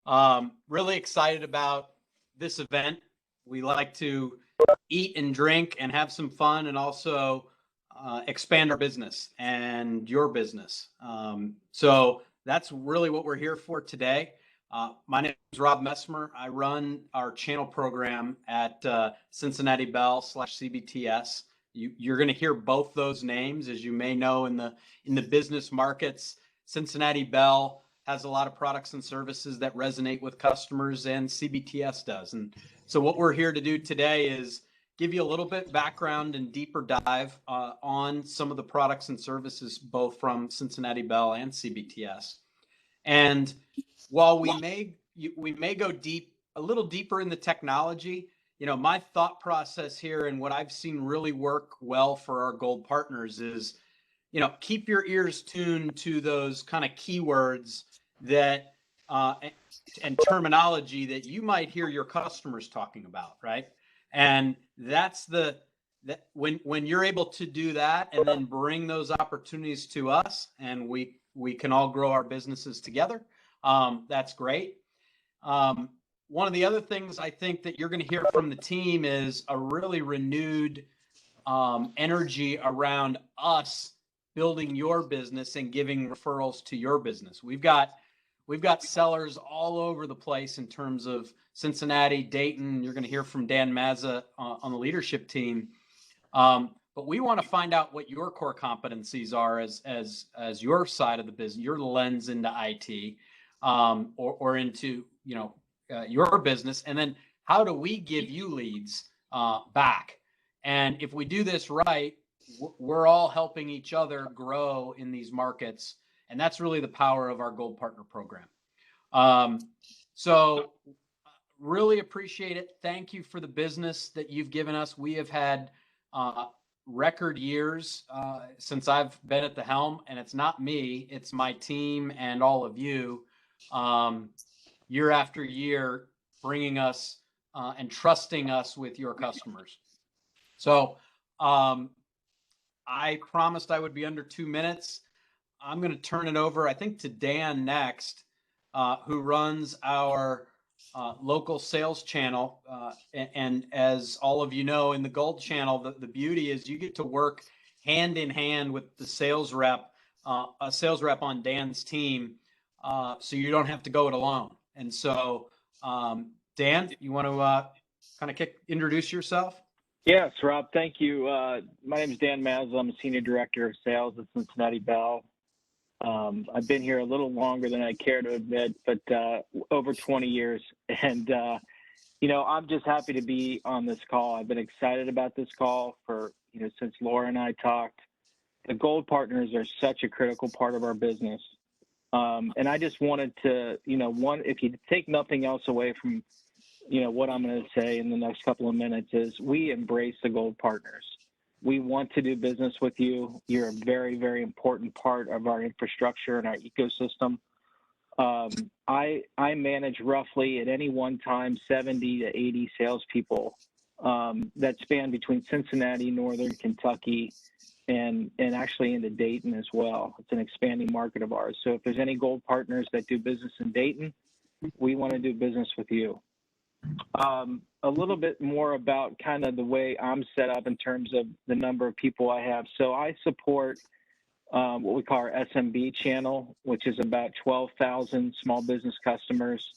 Really excited about this event. We like to eat and drink and have some fun and also expand our business and your business. So that's really what we're here for today. My name is Rob Messmer. I run our channel program at Cincinnati Bell / CBTS. You're going to hear both those names, as you may know, in the business markets. Cincinnati Bell has a lot of products and services that resonate with customers, and CBTS does. And so what we're here to do today is give you a little bit background and deeper dive on some of the products and services, both from Cincinnati Bell and CBTS. And while we may go a little deeper in the technology, my thought process here and what I've seen really work well for our gold partners is, keep your ears tuned to those kind of keywords that and terminology that you might hear your customers talking about, right? And that's when you're able to do that and then bring those opportunities to us, and we can all grow our businesses together. That's great. One of the other things I think that you're going to hear from the team is a really renewed energy around us building your business and giving referrals to your business. We've got sellers all over the place in terms of Cincinnati, Dayton. You're going to hear from Dan Mazza on the leadership team. But we want to find out what your core competencies are as your side of the business, your lens into IT, or into your business, and then how do we give you leads back? And if we do this right, we're all helping each other grow in these markets, and that's really the power of our Gold Partner program. So really appreciate it. Thank you for the business that you've given us. We have had record years since I've been at the helm, and it's not me, it's my team and all of you, year after year, bringing us and trusting us with your customers. So I promised I would be under 2 minutes. I'm going to turn it over, I think, to Dan next, who runs our local sales channel. And as all of you know, in the Gold channel, the beauty is you get to work hand in hand with the sales rep, a sales rep on Dan's team, so you don't have to go it alone. And so, Dan, you want to kind of introduce yourself? Yes, Rob, thank you. My name is Dan Mazza. I'm a Senior Director of Sales at Cincinnati Bell. I've been here a little longer than I care to admit, but over 20 years. And, I'm just happy to be on this call. I've been excited about this call for, since Laura and I talked. The Gold Partners are such a critical part of our business. And I just wanted to, if you take nothing else away from, what I'm going to say in the next couple of minutes is we embrace the Gold Partners. We want to do business with you. You're a very, very important part of our infrastructure and our ecosystem. I manage roughly at any one time 70 to 80 salespeople that span between Cincinnati, Northern Kentucky, and actually into Dayton as well. It's an expanding market of ours. So if there's any Gold Partners that do business in Dayton, we want to do business with you. A little bit more about kind of the way I'm set up in terms of the number of people I have. So I support what we call our SMB channel, which is about 12,000 small business customers.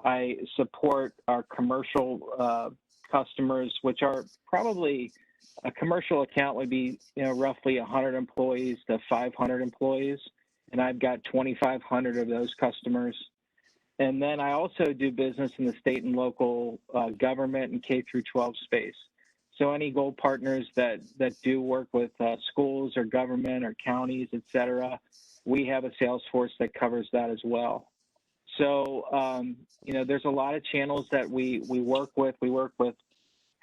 I support our commercial customers, which are probably a commercial account would be, roughly 100 employees to 500 employees. And I've got 2,500 of those customers. And then I also do business in the state and local government and K through 12 space. So any Gold Partners that do work with schools or government or counties, et cetera, we have a sales force that covers that as well. So, there's a lot of channels that we work with. We work with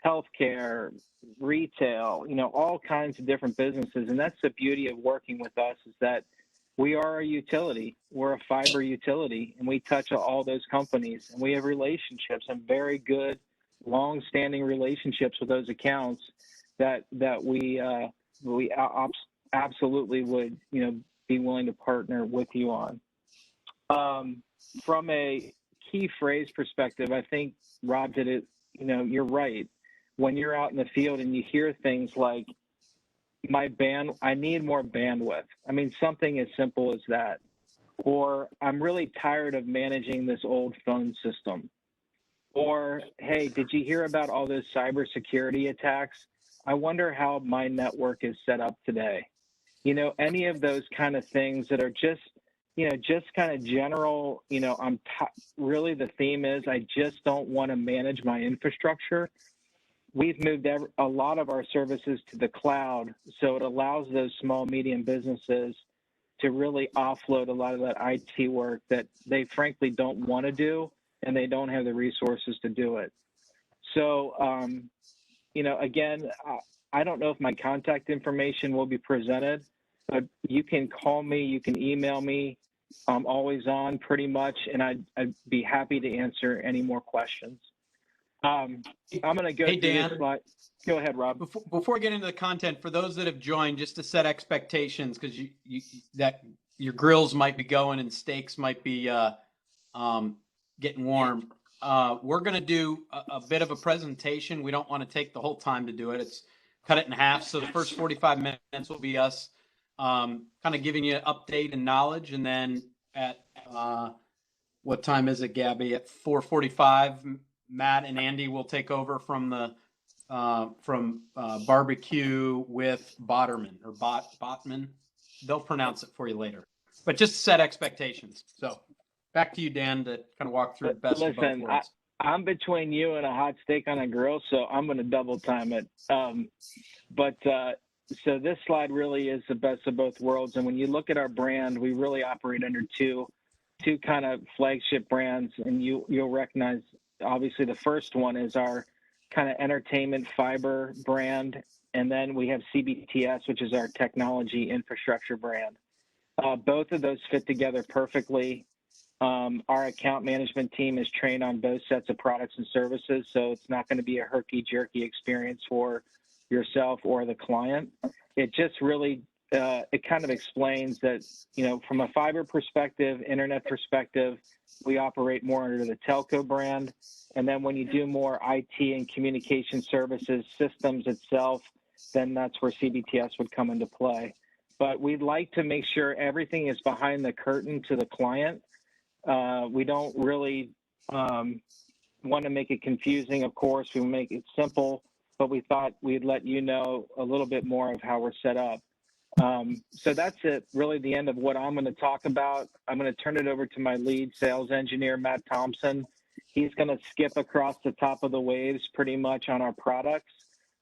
healthcare, retail, all kinds of different businesses. And that's the beauty of working with us is that we are a utility. We're a fiber utility, and we touch all those companies. And we have relationships and very good, long-standing relationships with those accounts that we absolutely would, be willing to partner with you on. From a key phrase perspective, I think Rob did it. You're right. When you're out in the field and you hear things like, I need more bandwidth. I mean, something as simple as that. Or I'm really tired of managing this old phone system. Or, hey, did you hear about all those cybersecurity attacks? I wonder how my network is set up today. Any of those kind of things that are just kind of general, really the theme is I just don't want to manage my infrastructure. We've moved a lot of our services to the cloud, so it allows those small, medium businesses to really offload a lot of that IT work that they frankly don't want to do, and they don't have the resources to do it. So, again, I don't know if my contact information will be presented, but you can call me, you can email me. I'm always on pretty much, and I'd be happy to answer any more questions. I'm going to go Hey, through Dan. this slide. Go ahead, Rob. Before we get into the content, for those that have joined, just to set expectations, because that your grills might be going and steaks might be getting warm. We're going to do a bit of a presentation. We don't want to take the whole time to do it. It's cut it in half. So the first 45 minutes will be us kind of giving you an update and knowledge. And then at what time is it, Gabby? At 4:45, Matt and Andy will take over from the barbecue with Botterman or Botman. They'll pronounce it for you later. But just set expectations. So back to you, Dan, to kind of walk through the best of both worlds. I'm between you and a hot steak on a grill, so I'm going to double time it. So this slide really is the best of both worlds. And when you look at our brand, we really operate under two kind of flagship brands, and you'll recognize, obviously, the first one is our kind of entertainment fiber brand, and then we have CBTS, which is our technology infrastructure brand. Both of those fit together perfectly. Our account management team is trained on both sets of products and services, so it's not going to be a herky-jerky experience for yourself or the client. It just really it kind of explains that, from a fiber perspective, internet perspective, we operate more under the telco brand. And then when you do more IT and communication services, systems itself, then that's where CBTS would come into play. But we'd like to make sure everything is behind the curtain to the client. We don't really want to make it confusing, of course. We make it simple, but we thought we'd let you know a little bit more of how we're set up. So that's really the end of what I'm going to talk about. I'm going to turn it over to my lead sales engineer, Matt Thompson. He's going to skip across the top of the waves pretty much on our products.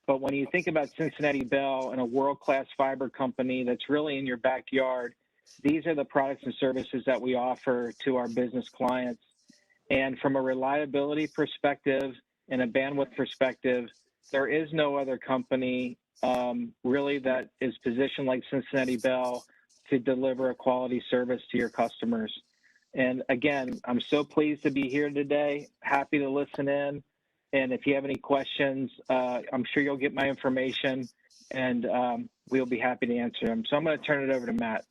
But when you think about Cincinnati Bell and a world-class fiber company that's really in your backyard, these are the products and services that we offer to our business clients. And from a reliability perspective and a bandwidth perspective, there is no other company really that is positioned like Cincinnati Bell to deliver a quality service to your customers. And again, I'm so pleased to be here today. Happy to listen in. And if you have any questions, I'm sure you'll get my information, and we'll be happy to answer them. So I'm going to turn it over to Matt.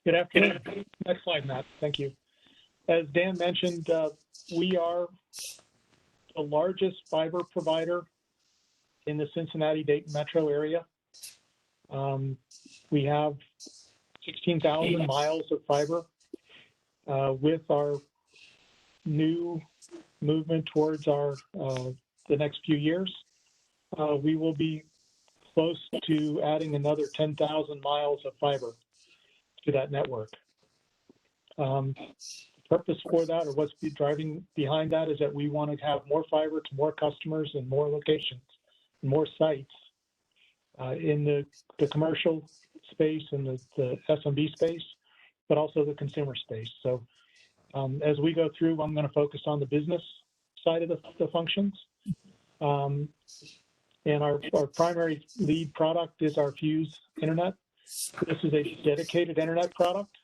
Good afternoon. Next slide, Matt. Thank you. As Dan mentioned, we are the largest fiber provider in the Cincinnati-Dayton metro area. We have 16,000 miles of fiber. With our new movement towards the next few years, we will be close to adding another 10,000 miles of fiber to that network. The purpose for that, or what's driving behind that, is that we want to have more fiber to more customers and more locations, and more sites in the commercial space and the SMB space, but also the consumer space. So as we go through, I'm going to focus on the business side of the functions. And our primary lead product is our Fuse Internet. This is a dedicated internet product.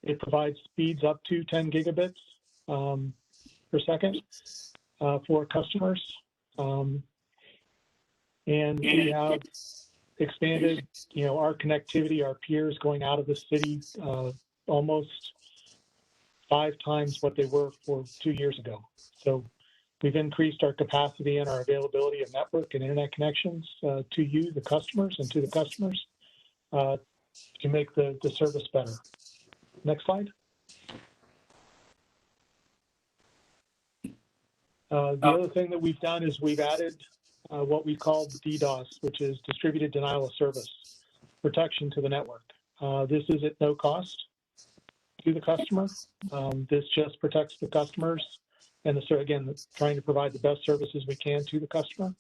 It provides speeds up to 10 gigabits per second for customers. And we have expanded, our connectivity, our peers going out of the city almost 5 times what they were for 2 years ago. So we've increased our capacity and our availability of network and internet connections to you, the customers, and to the customers to make the service better. Next slide. The other thing that we've done is we've added what we call DDoS, which is distributed denial of service protection to the network. This is at no cost to the customer. This just protects the customers and again, trying to provide the best services we can to the customer.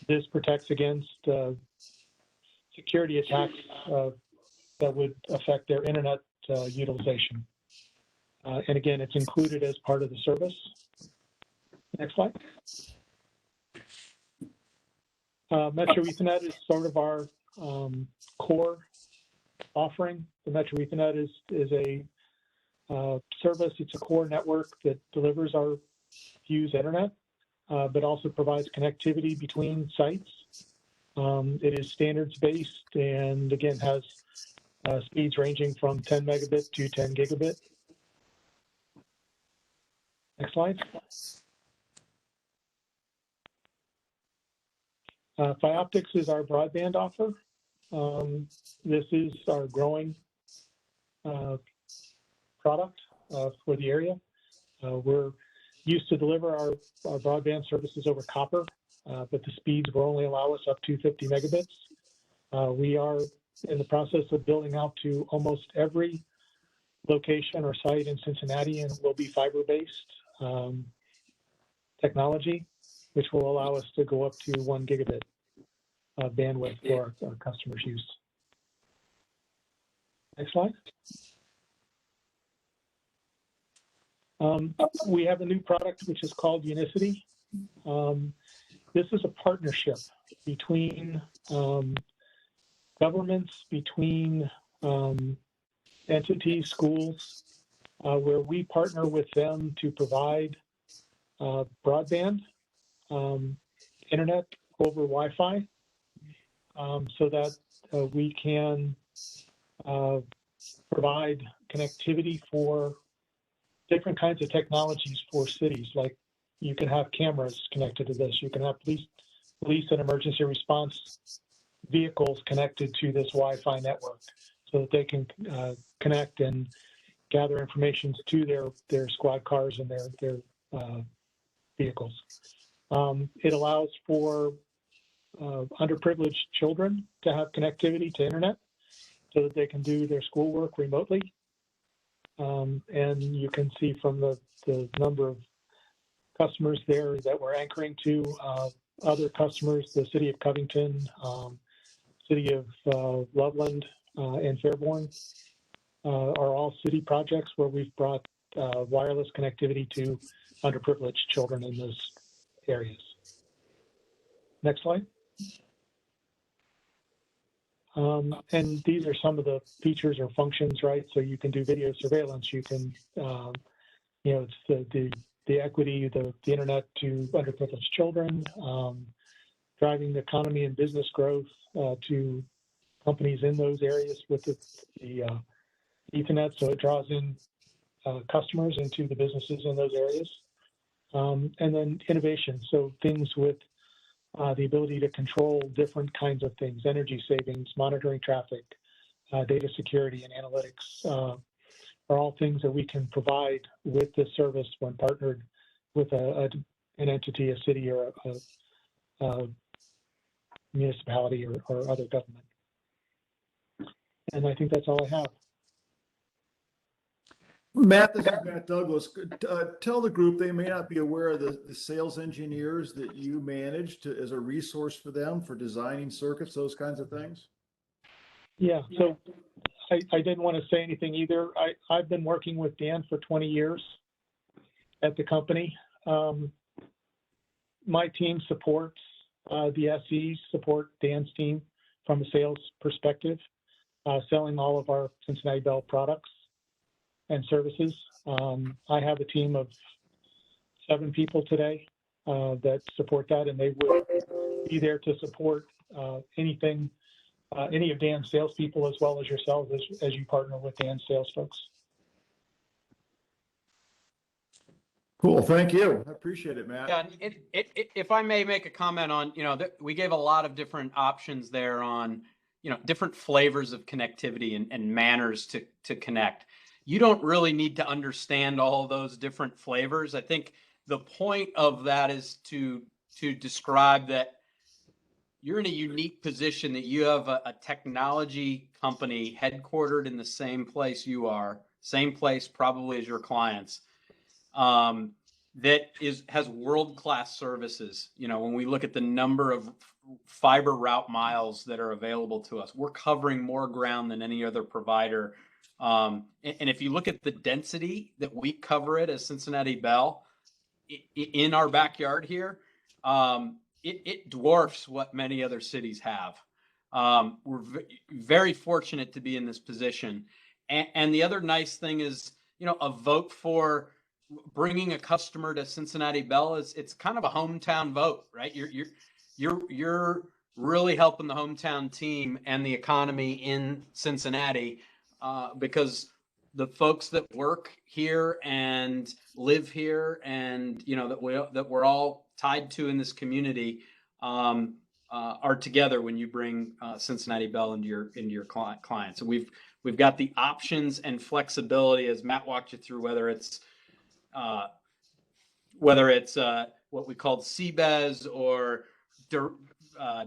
This protects against security attacks that would affect their internet utilization. And again, it's included as part of the service. Next slide. Metro Ethernet is sort of our core offering. The Metro Ethernet is a service. It's a core network that delivers our Fuse internet, but also provides connectivity between sites. It is standards-based and again has speeds ranging from 10 megabit to 10 gigabit. Next slide. Phioptics is our broadband offer. This is our growing product for the area. We're used to deliver our broadband services over copper, but the speeds will only allow us up to 50 megabits. We are in the process of building out to almost every location or site in Cincinnati, and it will be fiber-based technology, which will allow us to go up to 1 gigabit bandwidth for our customers' use. Next slide. We have a new product which is called Unicity. This is a partnership between governments, between entities, schools, where we partner with them to provide broadband, internet over Wi-Fi, so that we can provide connectivity for different kinds of technologies for cities. Like you can have cameras connected to this. You can have police and emergency response vehicles connected to this Wi-Fi network so that they can connect and gather information to their squad cars and their vehicles. It allows for underprivileged children to have connectivity to internet so that they can do their schoolwork remotely. And you can see from the number of customers there that we're anchoring to, other customers, the city of Covington, city of Loveland, and Fairborn are all city projects where we've brought wireless connectivity to underprivileged children in those areas. Next slide. And these are some of the features or functions, right? So you can do video surveillance. You can, it's the equity, the internet to underprivileged children, driving the economy and business growth to companies in those areas with the Ethernet. So it draws in customers into the businesses in those areas. And then innovation. So things with the ability to control different kinds of things, energy savings, monitoring traffic, data security, and analytics are all things that we can provide with this service when partnered with an entity, a city, or a municipality or other government. And I think that's all I have. Matt, this is Matt Douglas. Tell the group they may not be aware of the sales engineers that you manage as a resource for them for designing circuits, those kinds of things. Yeah, so I didn't want to say anything either. I've been working with Dan for 20 years at the company. My team supports the SEs, support Dan's team from a sales perspective, selling all of our Cincinnati Bell products and services. I have a team of 7 people today that support that, and they will be there to support anything any of Dan's salespeople as well as yourselves as you partner with Dan's sales folks. Cool. Thank you. I appreciate it, Matt. Yeah, if I may make a comment on, we gave a lot of different options there on, different flavors of connectivity and manners to connect. You don't really need to understand all those different flavors. I think the point of that is to describe that you're in a unique position, that you have a technology company headquartered in the same place you are, same place probably as your clients. That has world-class services. When we look at the number of fiber route miles that are available to us, we're covering more ground than any other provider. And if you look at the density that we cover it as Cincinnati Bell in our backyard here, it dwarfs what many other cities have. We're very fortunate to be in this position. And the other nice thing is, a vote for bringing a customer to Cincinnati Bell it's kind of a hometown vote, right? You're really helping the hometown team and the economy in Cincinnati, because the folks that work here and live here and that we're all tied to in this community are together when you bring Cincinnati Bell into your clients. So we've got the options and flexibility, as Matt walked you through, whether it's what we called CBES or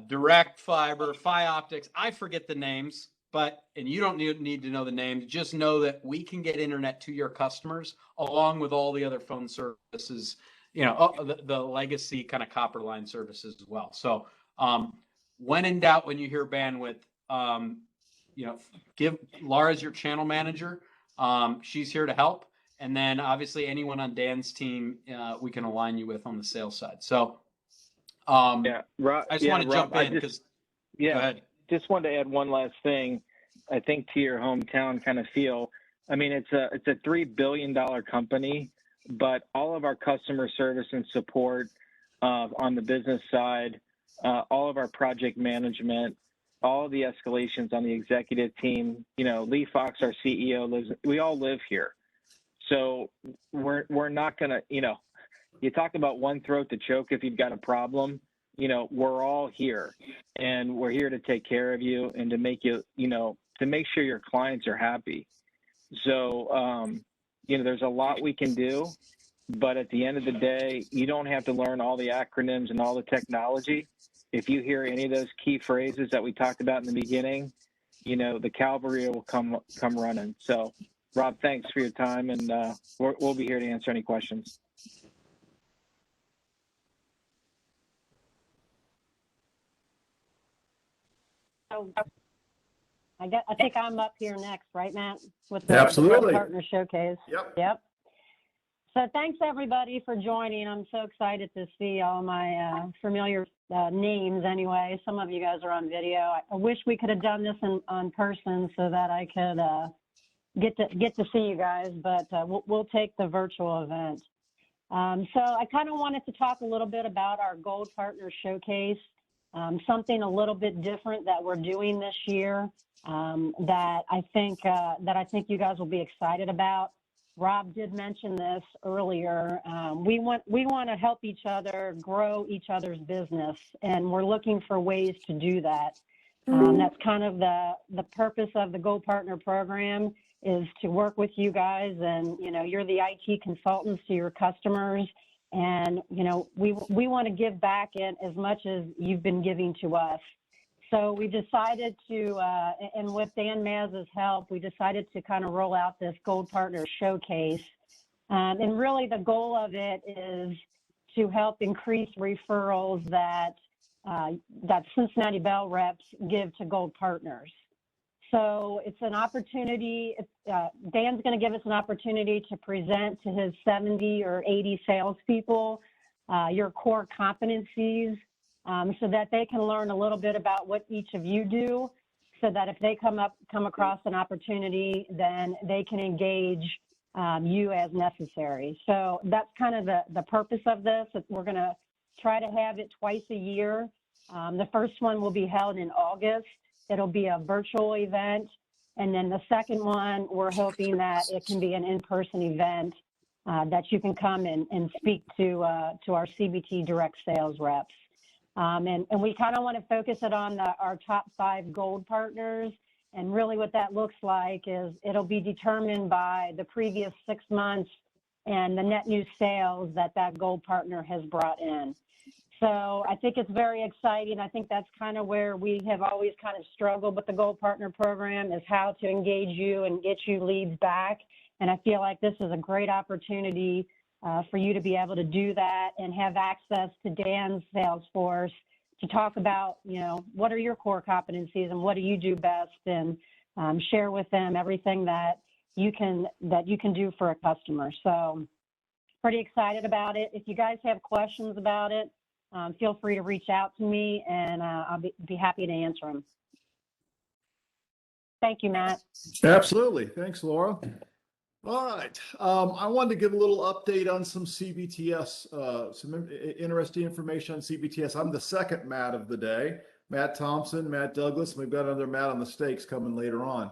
direct fiber, optics. I forget the names, and you don't need to know the names. Just know that we can get internet to your customers along with all the other phone services, the legacy kind of copper line services as well. So when in doubt, when you hear bandwidth, give Laura's your channel manager. She's here to help. And then obviously anyone on Dan's team, we can align you with on the sales side. So Rob, I just want to jump in because go ahead. Just wanted to add one last thing. I think to your hometown kind of feel. I mean, it's a $3 billion company, but all of our customer service and support on the business side, all of our project management, all of the escalations on the executive team, Lee Fox, our CEO, we all live here. So we're not going to, you talk about one throat to choke if you've got a problem, we're all here, and we're here to take care of you and to make you, to make sure your clients are happy. So, there's a lot we can do, but at the end of the day, you don't have to learn all the acronyms and all the technology. If you hear any of those key phrases that we talked about in the beginning, the cavalry will come running. So, Rob, thanks for your time, and we'll be here to answer any questions. So I think I'm up here next, right, Matt? With the Absolutely. Partner Showcase. Yep. So thanks everybody for joining. I'm so excited to see all my familiar names. Anyway, some of you guys are on video. I wish we could have done this on person so that I could get to see you guys, but we'll take the virtual event. So I kind of wanted to talk a little bit about our Gold Partner Showcase, something a little bit different that we're doing this year that I think you guys will be excited about. Rob did mention this earlier. We want to help each other grow each other's business, and we're looking for ways to do that. That's kind of the purpose of the Gold Partner program, is to work with you guys, and you're the IT consultants to your customers, and we want to give back in as much as you've been giving to us. So we decided to, and with Dan Maz's help, we decided to kind of roll out this Gold Partner Showcase. And really the goal of it is to help increase referrals that Cincinnati Bell reps give to Gold Partners. So it's an opportunity. Dan's going to give us an opportunity to present to his 70 or 80 salespeople your core competencies, so that they can learn a little bit about what each of you do, so that if they come across an opportunity, then they can engage you as necessary. So that's kind of the purpose of this. We're going to try to have it twice a year. The first one will be held in August, it'll be a virtual event. And then the second one, we're hoping that it can be an in-person event that you can come and speak to our CBT direct sales reps. And we kind of want to focus it on our top 5 gold partners. And really what that looks like is it'll be determined by the previous 6 months and the net new sales that gold partner has brought in. So I think it's very exciting. I think that's kind of where we have always kind of struggled with the gold partner program, is how to engage you and get you leads back. And I feel like this is a great opportunity for you to be able to do that and have access to Dan's sales force to talk about, you know, what are your core competencies and what do you do best, and share with them everything that you can do for a customer. So pretty excited about it. If you guys have questions about it, feel free to reach out to me, and I'll be happy to answer them. Thank you, Matt. Absolutely. Thanks, Laura. All right. I wanted to give a little update on some CBTS, some interesting information on CBTS. I'm the second Matt of the day. Matt Thompson, Matt Douglas, and we've got another Matt on the stakes coming later on.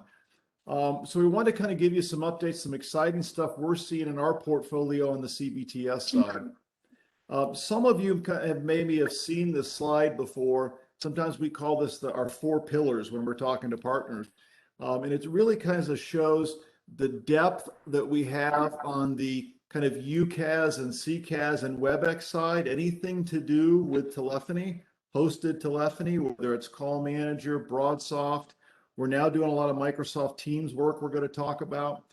So we want to kind of give you some updates, some exciting stuff we're seeing in our portfolio on the CBTS side. Some of you have maybe have seen this slide before. Sometimes we call this our 4 pillars when we're talking to partners. And it really kind of shows the depth that we have on the kind of UCaaS and CCaaS and WebEx side, anything to do with telephony, hosted telephony, whether it's Call Manager, BroadSoft. We're now doing a lot of Microsoft Teams work we're going to talk about.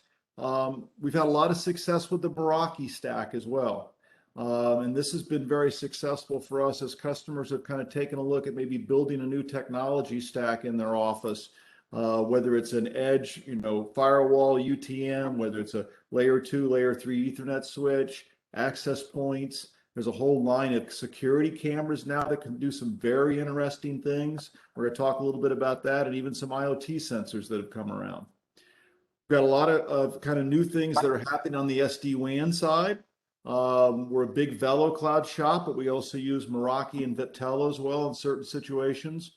We've had a lot of success with the Meraki stack as well. And this has been very successful for us as customers have kind of taken a look at maybe building a new technology stack in their office, whether it's an edge, firewall, UTM, whether it's a layer 2, layer 3 Ethernet switch, access points. There's a whole line of security cameras now that can do some very interesting things. We're going to talk a little bit about that, and even some IoT sensors that have come around. We've got a lot of kind of new things that are happening on the SD-WAN side. We're a big VeloCloud shop, but we also use Meraki and Viptela as well in certain situations.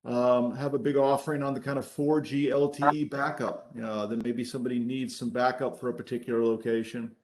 Have a big offering on the kind of 4G LTE backup. Then maybe somebody needs some backup for a particular location.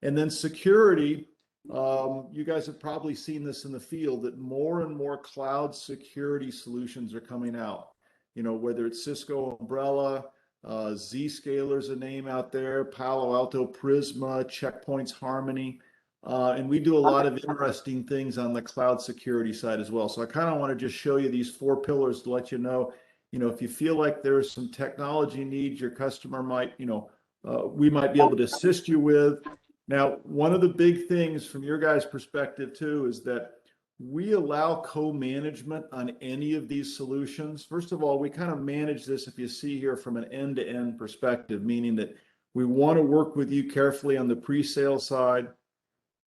And then security, you guys have probably seen this in the field, that more and more cloud security solutions are coming out. Whether it's Cisco Umbrella, Zscaler's a name out there, Palo Alto Prisma, Checkpoint's Harmony. And we do a lot of interesting things on the cloud security side as well. So I kind of want to just show you these 4 pillars to let you know, if you feel like there's some technology needs your customer might, we might be able to assist you with. Now, one of the big things from your guys' perspective too is that we allow co-management on any of these solutions. First of all, we kind of manage this, if you see here, from an end-to-end perspective, meaning that we want to work with you carefully on the pre-sale side.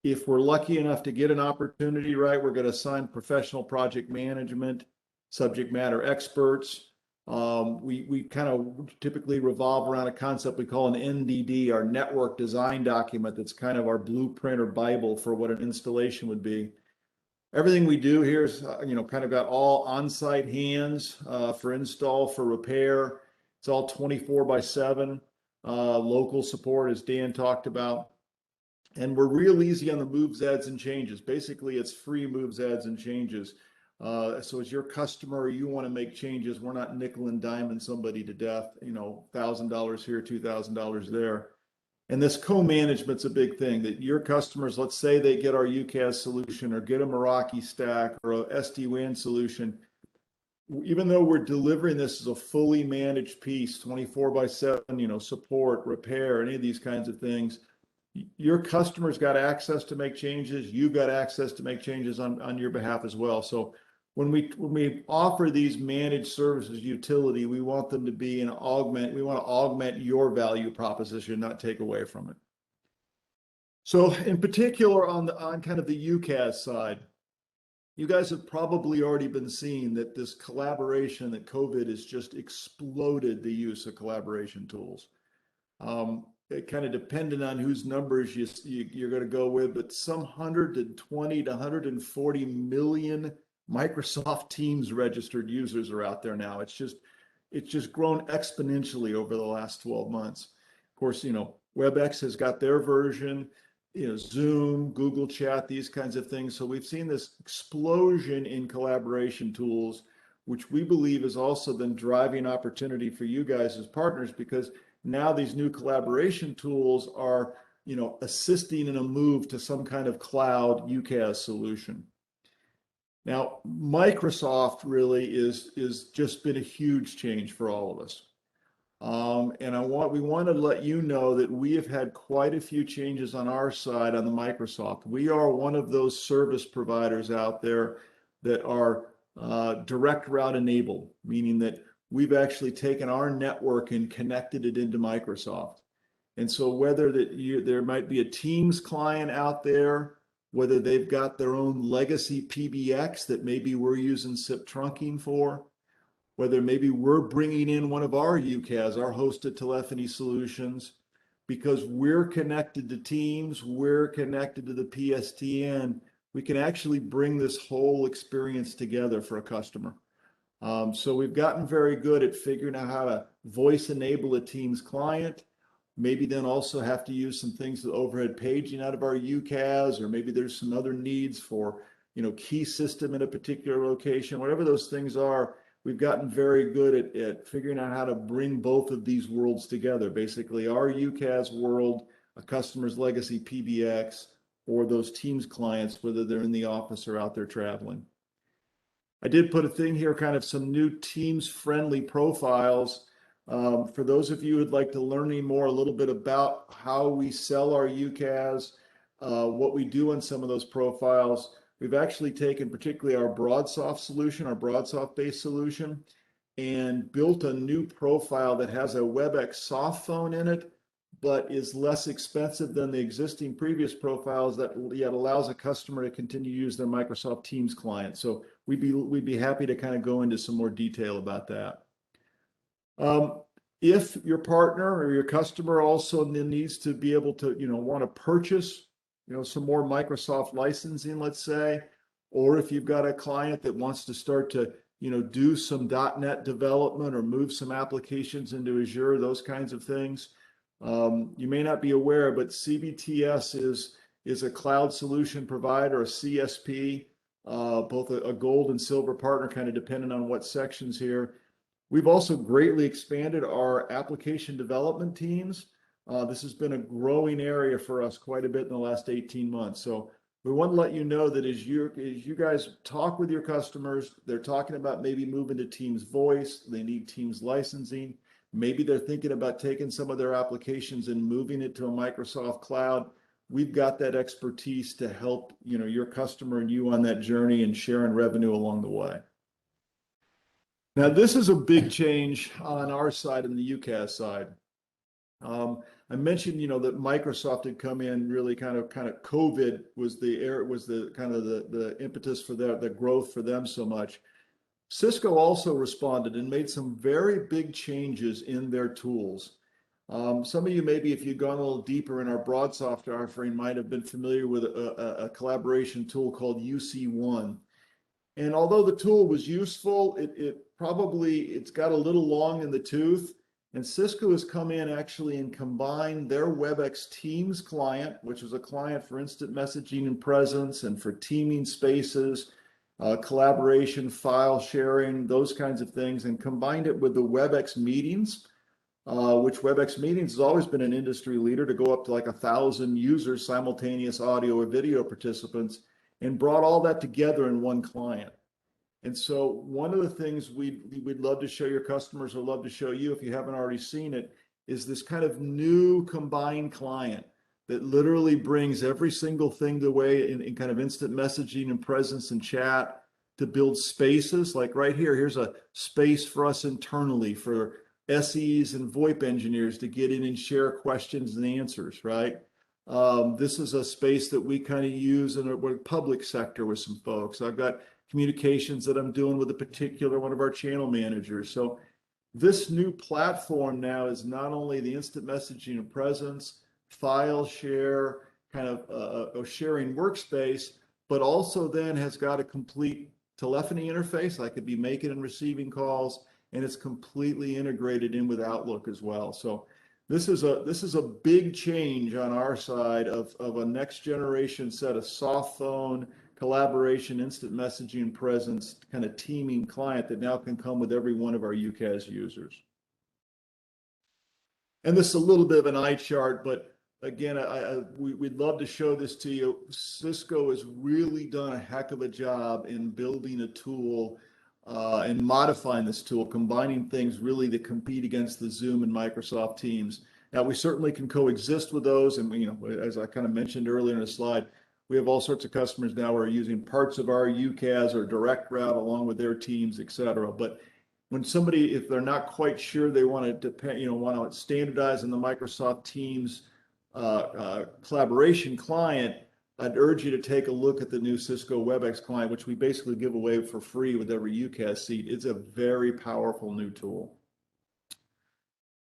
If we're lucky enough to get an opportunity, right, we're going to assign professional project management, subject matter experts. We kind of typically revolve around a concept we call an NDD, our network design document. That's kind of our blueprint or Bible for what an installation would be. Everything we do here is, kind of got all on-site hands for install, for repair. It's all 24/7, local support, as Dan talked about. And we're real easy on the moves, adds, and changes. Basically, it's free moves, adds, and changes. So as your customer, you want to make changes, we're not nickel and diming somebody to death, $1,000 here, $2,000 there. And this co-management's a big thing, that your customers, let's say they get our UCaaS solution or get a Meraki stack or a SD-WAN solution. Even though we're delivering this as a fully managed piece, 24/7, support, repair, any of these kinds of things, your customers got access to make changes. You've got access to make changes on your behalf as well. So when we offer these managed services utility, we want them to be we want to augment your value proposition, not take away from it. So in particular on kind of the UCaaS side, you guys have probably already been seeing that this collaboration, that COVID has just exploded the use of collaboration tools. It kind of depending on whose numbers you're going to go with, but some 120 to 140 million Microsoft Teams registered users are out there now. It's just grown exponentially over the last 12 months. Of course, WebEx has got their version, Zoom, Google Chat, these kinds of things. So we've seen this explosion in collaboration tools, which we believe is also then driving opportunity for you guys as partners, because now these new collaboration tools are, assisting in a move to some kind of cloud UCaaS solution. Now, Microsoft really is just been a huge change for all of us. And we want to let you know that we have had quite a few changes on our side on the Microsoft. We are one of those service providers out there that are direct route enabled, meaning that we've actually taken our network and connected it into Microsoft. And so whether there might be a Teams client out there, whether they've got their own legacy PBX that maybe we're using SIP trunking for, whether maybe we're bringing in one of our UCaaS, our hosted telephony solutions, because we're connected to Teams, we're connected to the PSTN, we can actually bring this whole experience together for a customer. So we've gotten very good at figuring out how to voice enable a Teams client, maybe then also have to use some things with overhead paging out of our UCaaS, or maybe there's some other needs for, key system in a particular location, whatever those things are. We've gotten very good at figuring out how to bring both of these worlds together. Basically, our UCaaS world, a customer's legacy PBX, or those Teams clients, whether they're in the office or out there traveling. I did put a thing here, kind of some new Teams-friendly profiles. For those of you who'd like to learn more, a little bit about how we sell our UCaaS, what we do on some of those profiles. We've actually taken particularly our BroadSoft solution, our BroadSoft-based solution, and built a new profile that has a WebEx soft phone in it, but is less expensive than the existing previous profiles, that yet allows a customer to continue to use their Microsoft Teams client. So we'd be happy to kind of go into some more detail about that. If your partner or your customer also then needs to be able to, want to purchase, some more Microsoft licensing, let's say, or if you've got a client that wants to start to, do some .NET development or move some applications into Azure, those kinds of things. You may not be aware, but CBTS is a cloud solution provider, a CSP, both a gold and silver partner, kind of depending on what sections here. We've also greatly expanded our application development teams. This has been a growing area for us quite a bit in the last 18 months. So we want to let you know that as you guys talk with your customers, they're talking about maybe moving to Teams Voice, they need Teams licensing. Maybe they're thinking about taking some of their applications and moving it to a Microsoft cloud. We've got that expertise to help, your customer and you on that journey and sharing revenue along the way. Now, this is a big change on our side and the UCaaS side. I mentioned, that Microsoft had come in really kind of COVID was the impetus for the growth for them so much. Cisco also responded and made some very big changes in their tools. Some of you, maybe if you'd gone a little deeper in our BroadSoft offering, might have been familiar with a collaboration tool called UC1. And although the tool was useful, it's got a little long in the tooth. And Cisco has come in actually and combined their WebEx Teams client, which is a client for instant messaging and presence and for teaming spaces, collaboration, file sharing, those kinds of things, and combined it with the WebEx Meetings, which WebEx Meetings has always been an industry leader to go up to like 1,000 users, simultaneous audio or video participants, and brought all that together in one client. And so one of the things we'd love to show your customers, or love to show you if you haven't already seen it, is this kind of new combined client that literally brings every single thing the way in kind of instant messaging and presence and chat to build spaces. Like right here, here's a space for us internally for SEs and VoIP engineers to get in and share questions and answers, right? This is a space that we kind of use in the public sector with some folks. I've got communications that I'm doing with a particular one of our channel managers. So this new platform now is not only the instant messaging and presence, file share, kind of a sharing workspace, but also then has got a complete telephony interface. I could be making and receiving calls, and it's completely integrated in with Outlook as well. So this is a big change on our side of a next generation set of soft phone collaboration, instant messaging presence, kind of teaming client that now can come with every one of our UCaaS users. And this is a little bit of an eye chart, but again, we'd love to show this to you. Cisco has really done a heck of a job in building a tool and modifying this tool, combining things really to compete against the Zoom and Microsoft Teams. Now, we certainly can coexist with those, and as I kind of mentioned earlier in the slide, we have all sorts of customers now who are using parts of our UCaaS or direct route along with their teams, et cetera. But when somebody, if they're not quite sure, they want to depend, want to standardize on the Microsoft Teams collaboration client, I'd urge you to take a look at the new Cisco WebEx client, which we basically give away for free with every UCaaS seat. It's a very powerful new tool.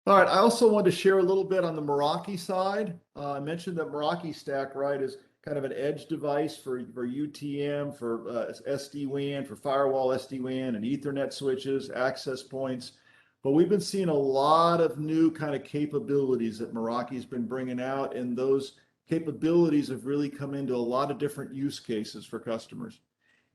All right, I also wanted to share a little bit on the Meraki side. I mentioned that Meraki Stack, right, is kind of an edge device for UTM, for SD-WAN, for firewall SD-WAN and Ethernet switches, access points. But we've been seeing a lot of new kind of capabilities that Meraki's been bringing out, and those capabilities have really come into a lot of different use cases for customers.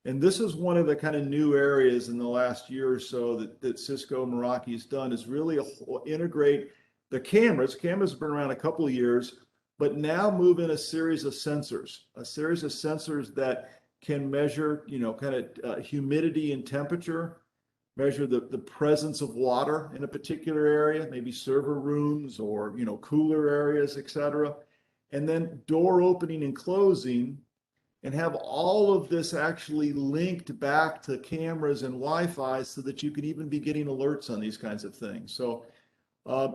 And this is one of the kind of new areas in the last year or so that Cisco Meraki has done, is really integrate the cameras. Cameras have been around a couple of years, but now move in a series of sensors that can measure, kind of humidity and temperature, measure the presence of water in a particular area, maybe server rooms or, cooler areas, et cetera. And then door opening and closing, and have all of this actually linked back to cameras and Wi-Fi so that you can even be getting alerts on these kinds of things. So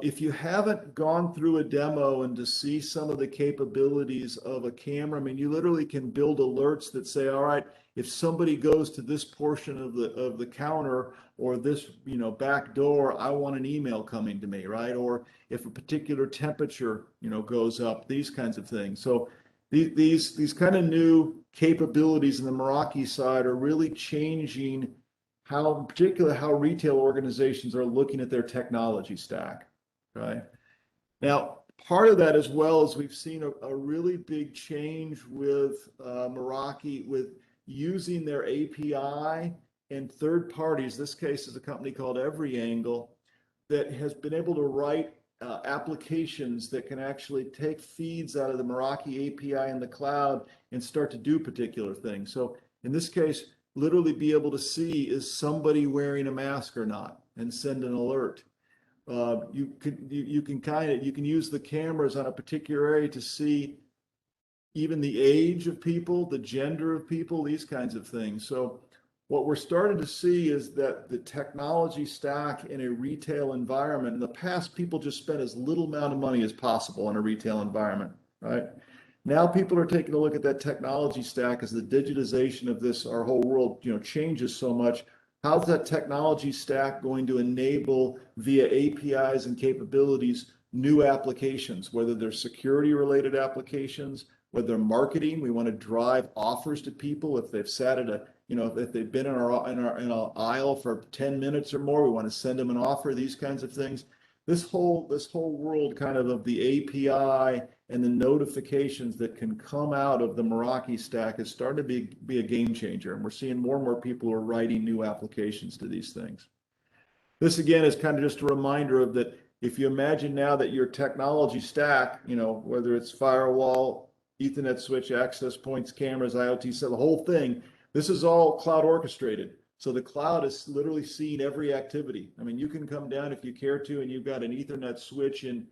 if you haven't gone through a demo and to see some of the capabilities of a camera, I mean, you literally can build alerts that say, all right, if somebody goes to this portion of the counter or this, back door, I want an email coming to me, right? Or if a particular temperature, goes up, these kinds of things. So these kind of new capabilities in the Meraki side are really changing in particular how retail organizations are looking at their technology stack, right? Now, part of that as well is we've seen a really big change with Meraki with using their API and third parties. This case is a company called Every Angle that has been able to write applications that can actually take feeds out of the Meraki API in the cloud and start to do particular things. So in this case, literally be able to see, is somebody wearing a mask or not, and send an alert. You can use the cameras on a particular area to see even the age of people, the gender of people, these kinds of things. So what we're starting to see is that the technology stack in a retail environment, in the past, people just spent as little amount of money as possible in a retail environment, right? Now people are taking a look at that technology stack as the digitization of this, our whole world, changes so much. How's that technology stack going to enable via APIs and capabilities, new applications, whether they're security related applications, whether they're marketing, we want to drive offers to people if they've sat at a, if they've been in our aisle for 10 minutes or more, we want to send them an offer, these kinds of things. This whole world kind of the API and the notifications that can come out of the Meraki stack is starting to be a game changer. And we're seeing more and more people who are writing new applications to these things. This again is kind of just a reminder of that. If you imagine now that your technology stack, whether it's firewall, Ethernet switch, access points, cameras, IoT, so the whole thing, this is all cloud orchestrated. So the cloud is literally seeing every activity. I mean, you can come down if you care to, and you've got an Ethernet switch in,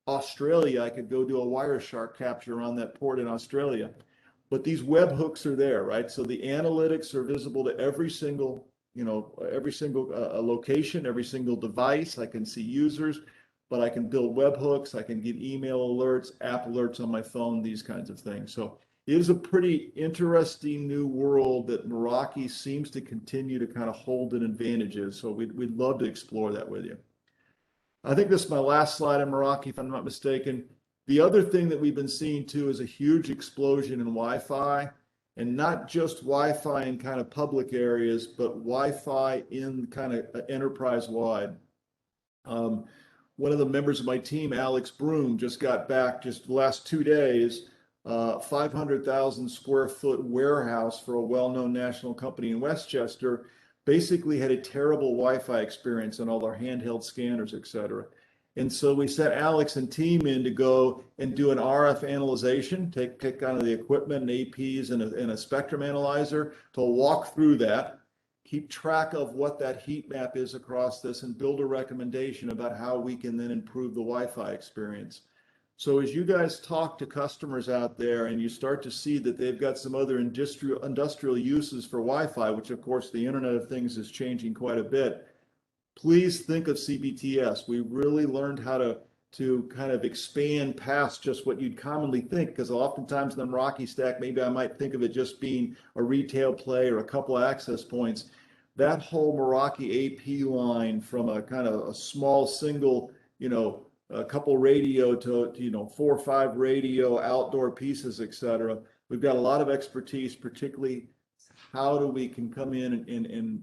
Australia. I could go do a Wireshark capture on that port in Australia. But these webhooks are there, right? So the analytics are visible to every single, location, every single device. I can see users, but I can build webhooks. I can get email alerts, app alerts on my phone, these kinds of things. So it is a pretty interesting new world that Meraki seems to continue to kind of hold an advantage in. So we'd love to explore that with you. I think this is my last slide on Meraki, if I'm not mistaken. The other thing that we've been seeing too is a huge explosion in Wi-Fi. and not just Wi-Fi in kind of public areas, but Wi-Fi in kind of enterprise wide. One of the members of my team, Alex Broom, just got back just the last 2 days, 500,000 square foot warehouse for a well-known national company in Westchester, basically had a terrible Wi-Fi experience on all their handheld scanners, et cetera. And so we set Alex and team in to go and do an RF analyzation, pick kind of the equipment and APs and a spectrum analyzer to walk through that, keep track of what that heat map is across this, and build a recommendation about how we can then improve the Wi-Fi experience. So as you guys talk to customers out there and you start to see that they've got some other industrial uses for Wi-Fi, which of course the Internet of Things is changing quite a bit, please think of CBTS. We really learned how to kind of expand past just what you'd commonly think, because oftentimes in the Meraki stack, maybe I might think of it just being a retail play or a couple of access points. That whole Meraki AP line, from a kind of a small single, a couple radio to 4 or 5 radio outdoor pieces, et cetera. We've got a lot of expertise, particularly how do we can come in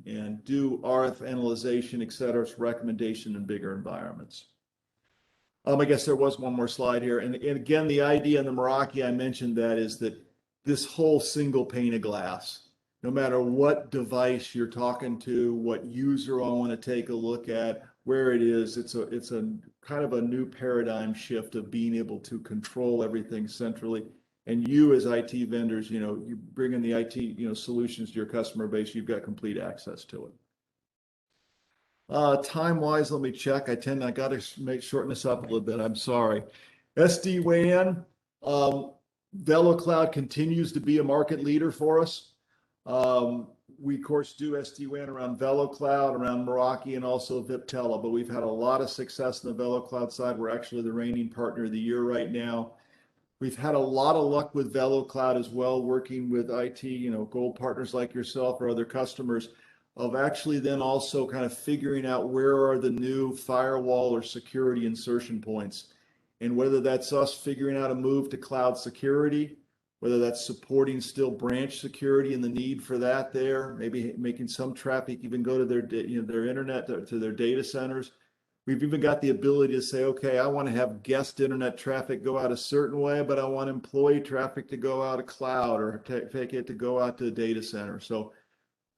and do RF analyzation, et cetera, recommendation in bigger environments. I guess there was one more slide here. And again, the idea in the Meraki, I mentioned that, is that this whole single pane of glass, no matter what device you're talking to, what user I want to take a look at, where it is, it's a kind of a new paradigm shift of being able to control everything centrally. And you as IT vendors, you bring in the IT, solutions to your customer base, you've got complete access to it. Time-wise, let me check. I got to shorten this up a little bit. I'm sorry. SD-WAN, VeloCloud continues to be a market leader for us. We, of course, do SD-WAN around VeloCloud, around Meraki, and also Viptela, but we've had a lot of success on the VeloCloud side. We're actually the reigning partner of the year right now. We've had a lot of luck with VeloCloud as well, working with IT, gold partners like yourself or other customers, of actually then also kind of figuring out where are the new firewall or security insertion points. And whether that's us figuring out a move to cloud security, whether that's supporting still branch security and the need for that there, maybe making some traffic even go to their internet, to their data centers. We've even got the ability to say, okay, I want to have guest internet traffic go out a certain way, but I want employee traffic to go out of cloud, or take it to go out to the data center. So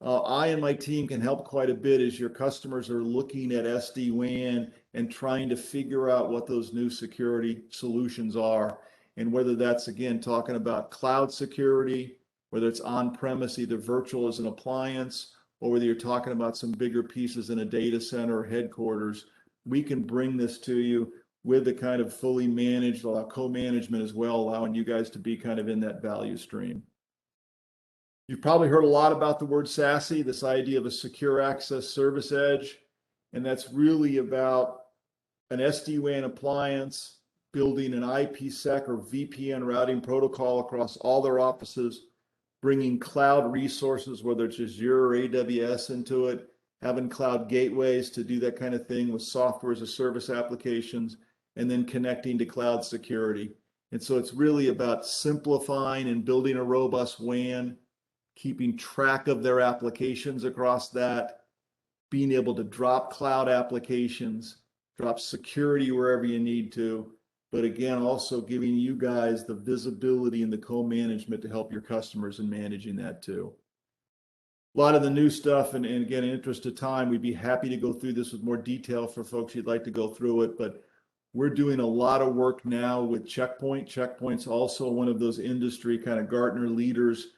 I and my team can help quite a bit as your customers are looking at SD-WAN and trying to figure out what those new security solutions are. And whether that's, again, talking about cloud security, whether it's on-premise, either virtual as an appliance, or whether you're talking about some bigger pieces in a data center or headquarters, we can bring this to you with the kind of fully managed co-management as well, allowing you guys to be kind of in that value stream. You've probably heard a lot about the word SASE, this idea of a secure access service edge. And that's really about an SD-WAN appliance building an IPsec or VPN routing protocol across all their offices, bringing cloud resources, whether it's Azure or AWS, into it, having cloud gateways to do that kind of thing with software as a service applications, and then connecting to cloud security. And so it's really about simplifying and building a robust WAN, keeping track of their applications across that, being able to drop cloud applications, drop security wherever you need to, but again, also giving you guys the visibility and the co-management to help your customers in managing that too. A lot of the new stuff, and again, in interest of time, we'd be happy to go through this with more detail for folks who'd like to go through it, but we're doing a lot of work now with Checkpoint. Checkpoint's also one of those industry kind of Gartner leaders,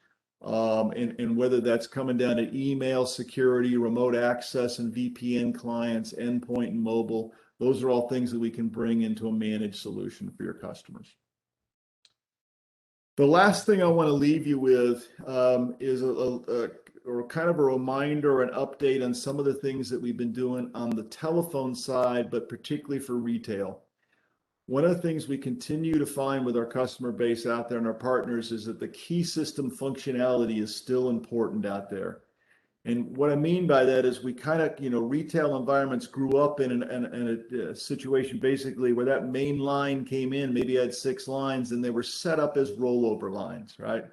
and whether that's coming down to email security, remote access, and VPN clients, endpoint and mobile, those are all things that we can bring into a managed solution for your customers. The last thing I want to leave you with is or kind of a reminder, an update on some of the things that we've been doing on the telephone side, but particularly for retail. One of the things we continue to find with our customer base out there and our partners is that the key system functionality is still important out there. And what I mean by that is we kind of, retail environments grew up in a situation basically where that main line came in, maybe had 6 lines, and they were set up as rollover lines, right?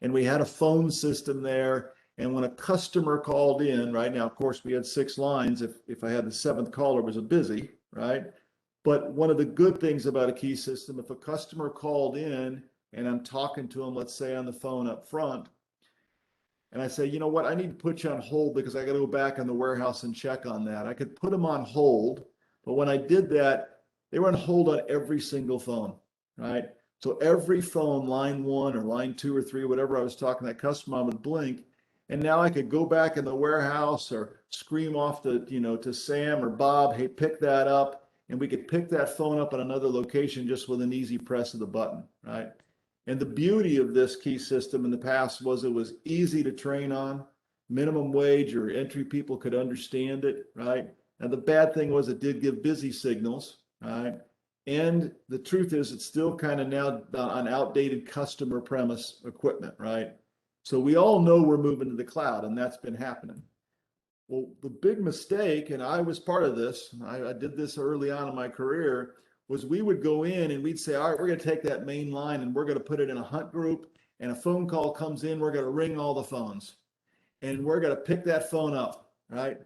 and we had a phone system there. And when a customer called in, right now, of course, we had 6 lines. If I had the 7th caller, it was a busy, right? But one of the good things about a key system, if a customer called in and I'm talking to them, let's say on the phone up front, and I say, you know what, I need to put you on hold because I got to go back in the warehouse and check on that. I could put them on hold, but when I did that, they were on hold on every single phone, right? So every phone, line 1 or line 2 or 3, whatever I was talking to that customer on would blink. And now I could go back in the warehouse or scream off to Sam or Bob, hey, pick that up. And we could pick that phone up at another location just with an easy press of the button, right? And the beauty of this key system in the past was it was easy to train on. Minimum wage or entry people could understand it, right? Now, the bad thing was it did give busy signals, right? And the truth is it's still kind of now on outdated customer premise equipment, right? So we all know we're moving to the cloud, and that's been happening. Well, the big mistake, and I was part of this, I did this early on in my career, was we would go in and we'd say, all right, we're going to take that main line and we're going to put it in a hunt group, and a phone call comes in, we're going to ring all the phones, and we're going to pick that phone up, right?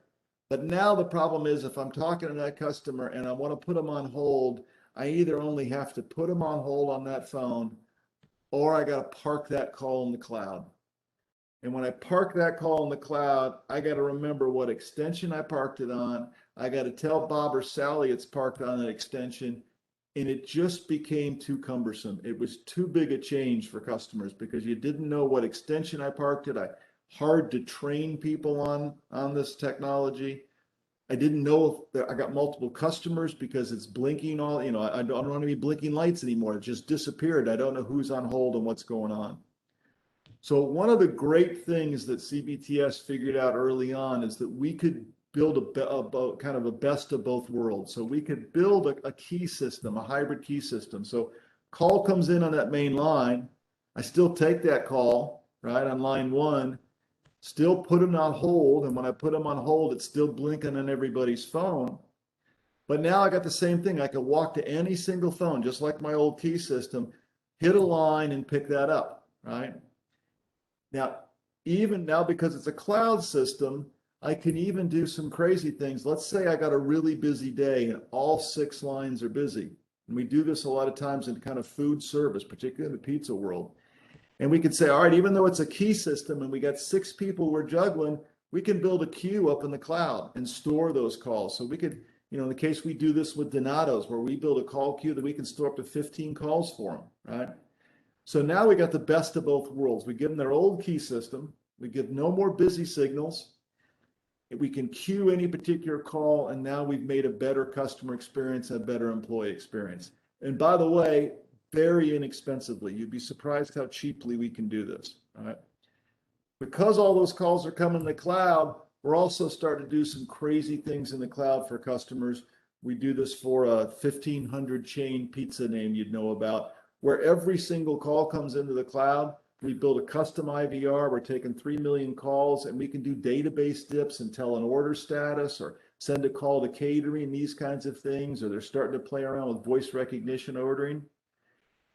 But now the problem is if I'm talking to that customer and I want to put them on hold, I either only have to put them on hold on that phone, or I got to park that call in the cloud. And when I park that call in the cloud, I got to remember what extension I parked it on. I got to tell Bob or Sally it's parked on that extension. And it just became too cumbersome. It was too big a change for customers because you didn't know what extension I parked it. Hard to train people on this technology. I didn't know if I got multiple customers because it's blinking all, I don't want to be blinking lights anymore. It just disappeared. I don't know who's on hold and what's going on. So one of the great things that CBTS figured out early on is that we could build a kind of a best of both worlds. So we could build a key system, a hybrid key system. So call comes in on that main line. I still take that call, right, on line 1, still put them on hold. And when I put them on hold, it's still blinking on everybody's phone. But now I got the same thing. I could walk to any single phone, just like my old key system, hit a line and pick that up, right? Now, even now, because it's a cloud system, I can even do some crazy things. Let's say I got a really busy day and all 6 lines are busy. And we do this a lot of times in kind of food service, particularly in the pizza world. And we could say, all right, even though it's a key system and we got 6 people we're juggling, we can build a queue up in the cloud and store those calls. So we could, in the case we do this with Donato's, where we build a call queue that we can store up to 15 calls for them, right? So now we got the best of both worlds. We give them their old key system. We give no more busy signals. We can queue any particular call, and now we've made a better customer experience and a better employee experience. And by the way, very inexpensively. You'd be surprised how cheaply we can do this. All right. Because all those calls are coming in the cloud, we're also starting to do some crazy things in the cloud for customers. We do this for a 1,500 chain pizza name you'd know about, where every single call comes into the cloud. We build a custom IVR. We're taking 3 million calls, and we can do database dips and tell an order status or send a call to catering, these kinds of things, or they're starting to play around with voice recognition ordering.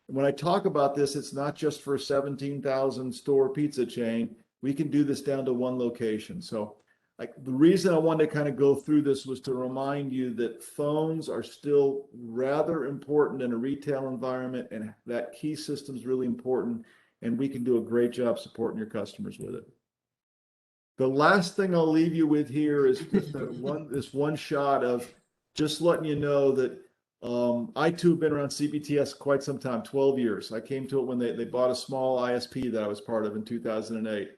When I talk about this, it's not just for a 17,000 store pizza chain. We can do this down to 1 location. So the reason I wanted to kind of go through this was to remind you that phones are still rather important in a retail environment, and that key system is really important, and we can do a great job supporting your customers with it. The last thing I'll leave you with here is just this one shot of just letting you know that I too have been around CBTS quite some time, 12 years. I came to it when they bought a small ISP that I was part of in 2008.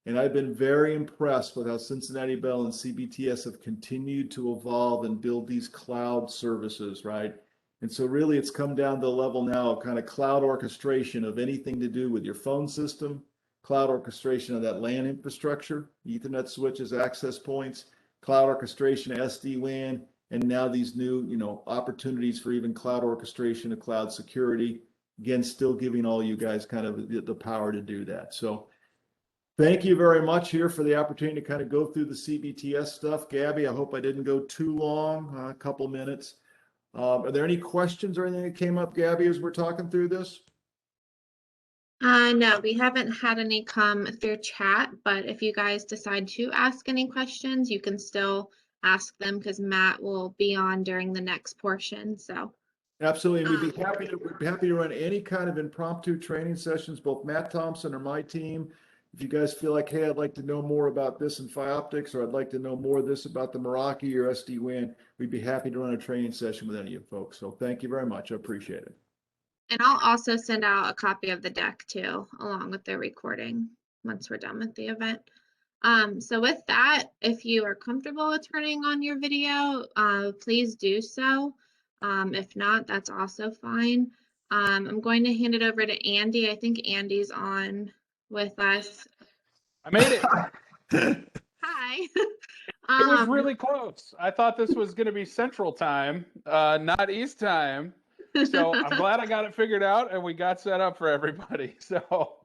And I've been very impressed with how Cincinnati Bell and CBTS have continued to evolve and build these cloud services, right? And so really it's come down to the level now of kind of cloud orchestration of anything to do with your phone system, cloud orchestration of that LAN infrastructure, Ethernet switches, access points, cloud orchestration, SD-WAN, and now these new, opportunities for even cloud orchestration of cloud security. Again, still giving all you guys kind of the power to do that. So thank you very much here for the opportunity to kind of go through the CBTS stuff. Gabby, I hope I didn't go too long, a couple minutes. Are there any questions or anything that came up, Gabby, as we're talking through this? No, we haven't had any come through chat, but if you guys decide to ask any questions, you can still ask them because Matt will be on during the next portion. So Absolutely. And we'd be happy to run any kind of impromptu training sessions, both Matt Thompson or my team. If you guys feel like, hey, I'd like to know more about this in Optics, or I'd like to know more of this about the Meraki or SD-WAN, we'd be happy to run a training session with any of you folks. So thank you very much. I appreciate it. And I'll also send out a copy of the deck too, along with the recording once we're done with the event. So with that, if you are comfortable with turning on your video, please do so. If not, that's also fine. I'm going to hand it over to Andy. I think Andy's on with us. I made it. Hi. It was really close. I thought this was going to be Central Time, not East Time. So I'm glad I got it figured out and we got set up for everybody. So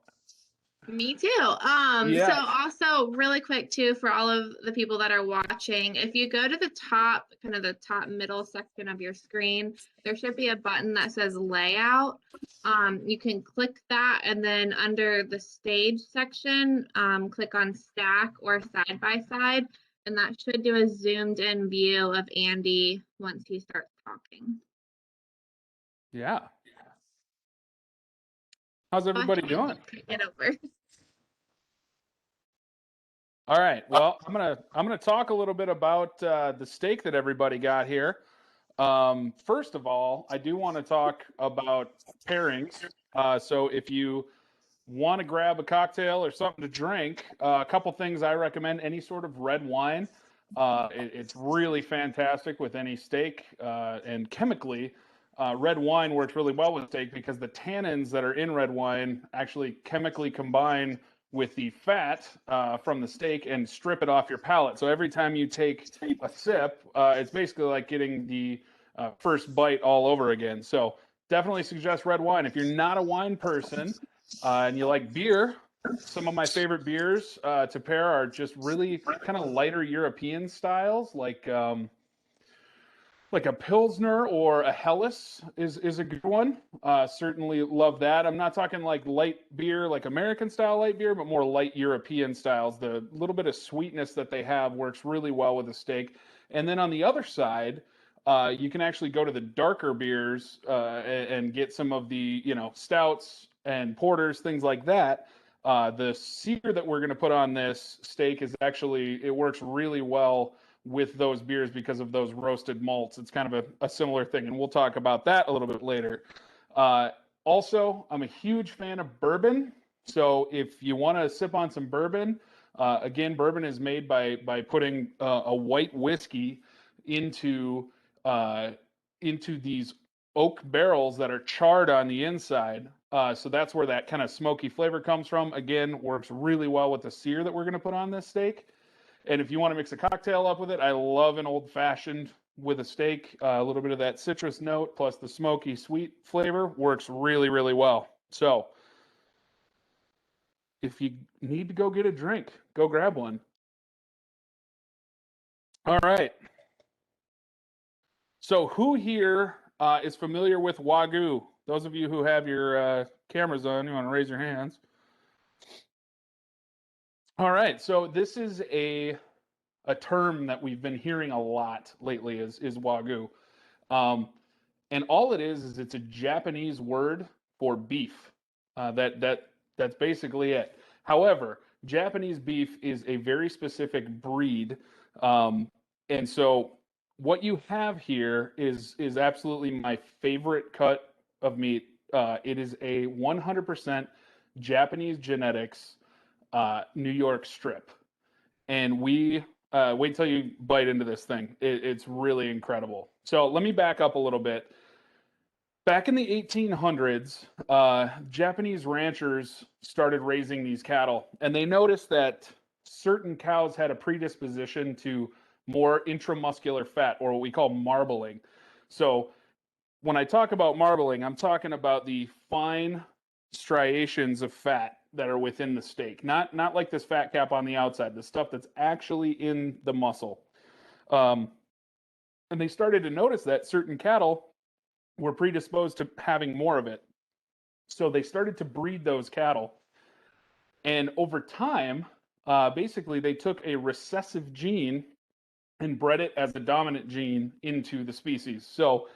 Me too. Yes. So also really quick too, for all of the people that are watching, if you go to the top, kind of the top middle section of your screen, there should be a button that says layout. You can click that, and then under the stage section, click on stack or side by side, and that should do a zoomed in view of Andy once he starts talking. yeah. How's everybody doing? Get over. All right. Well, I'm gonna talk a little bit about the steak that everybody got here. First of all, I do want to talk about pairings. So if you want to grab a cocktail or something to drink, a couple things I recommend: any sort of red wine. It's really fantastic with any steak, and chemically, red wine works really well with steak because the tannins that are in red wine actually chemically combine with the fat from the steak and strip it off your palate. So every time you take a sip, it's basically like getting the first bite all over again. So definitely suggest red wine. If you're not a wine person and you like beer, some of my favorite beers to pair are just really kind of lighter European styles, like a Pilsner or a Helles is a good one. Certainly love that. I'm not talking like light beer, like American style light beer, but more light European styles. The little bit of sweetness that they have works really well with a steak. And then on the other side, you can actually go to the darker beers and get some of the, stouts and porters, things like that. The sear that we're going to put on this steak it works really well with those beers because of those roasted malts. It's kind of a similar thing, and we'll talk about that a little bit later. Also, I'm a huge fan of bourbon. So if you want to sip on some bourbon, again, bourbon is made by putting a white whiskey into these oak barrels that are charred on the inside. So that's where that kind of smoky flavor comes from. Again, works really well with the sear that we're going to put on this steak. And if you want to mix a cocktail up with it, I love an old fashioned with a steak. A little bit of that citrus note plus the smoky sweet flavor works really, really well. So if you need to go get a drink, go grab one. All right. So who here is familiar with Wagyu? Those of you who have your cameras on, you want to raise your hands. All right. So this is a term that we've been hearing a lot lately is Wagyu. And all it is it's a Japanese word for beef. That's basically it. However, Japanese beef is a very specific breed. And so what you have here is absolutely my favorite cut of meat. It is a 100% Japanese genetics New York strip. And wait till you bite into this thing. It's really incredible. So let me back up a little bit. Back in the 1800s, Japanese ranchers started raising these cattle, and they noticed that certain cows had a predisposition to more intramuscular fat, or what we call marbling. So when I talk about marbling, I'm talking about the fine striations of fat that are within the steak, not like this fat cap on the outside, the stuff that's actually in the muscle. And they started to notice that certain cattle were predisposed to having more of it. So they started to breed those cattle. And over time, basically, they took a recessive gene and bred it as a dominant gene into the species. So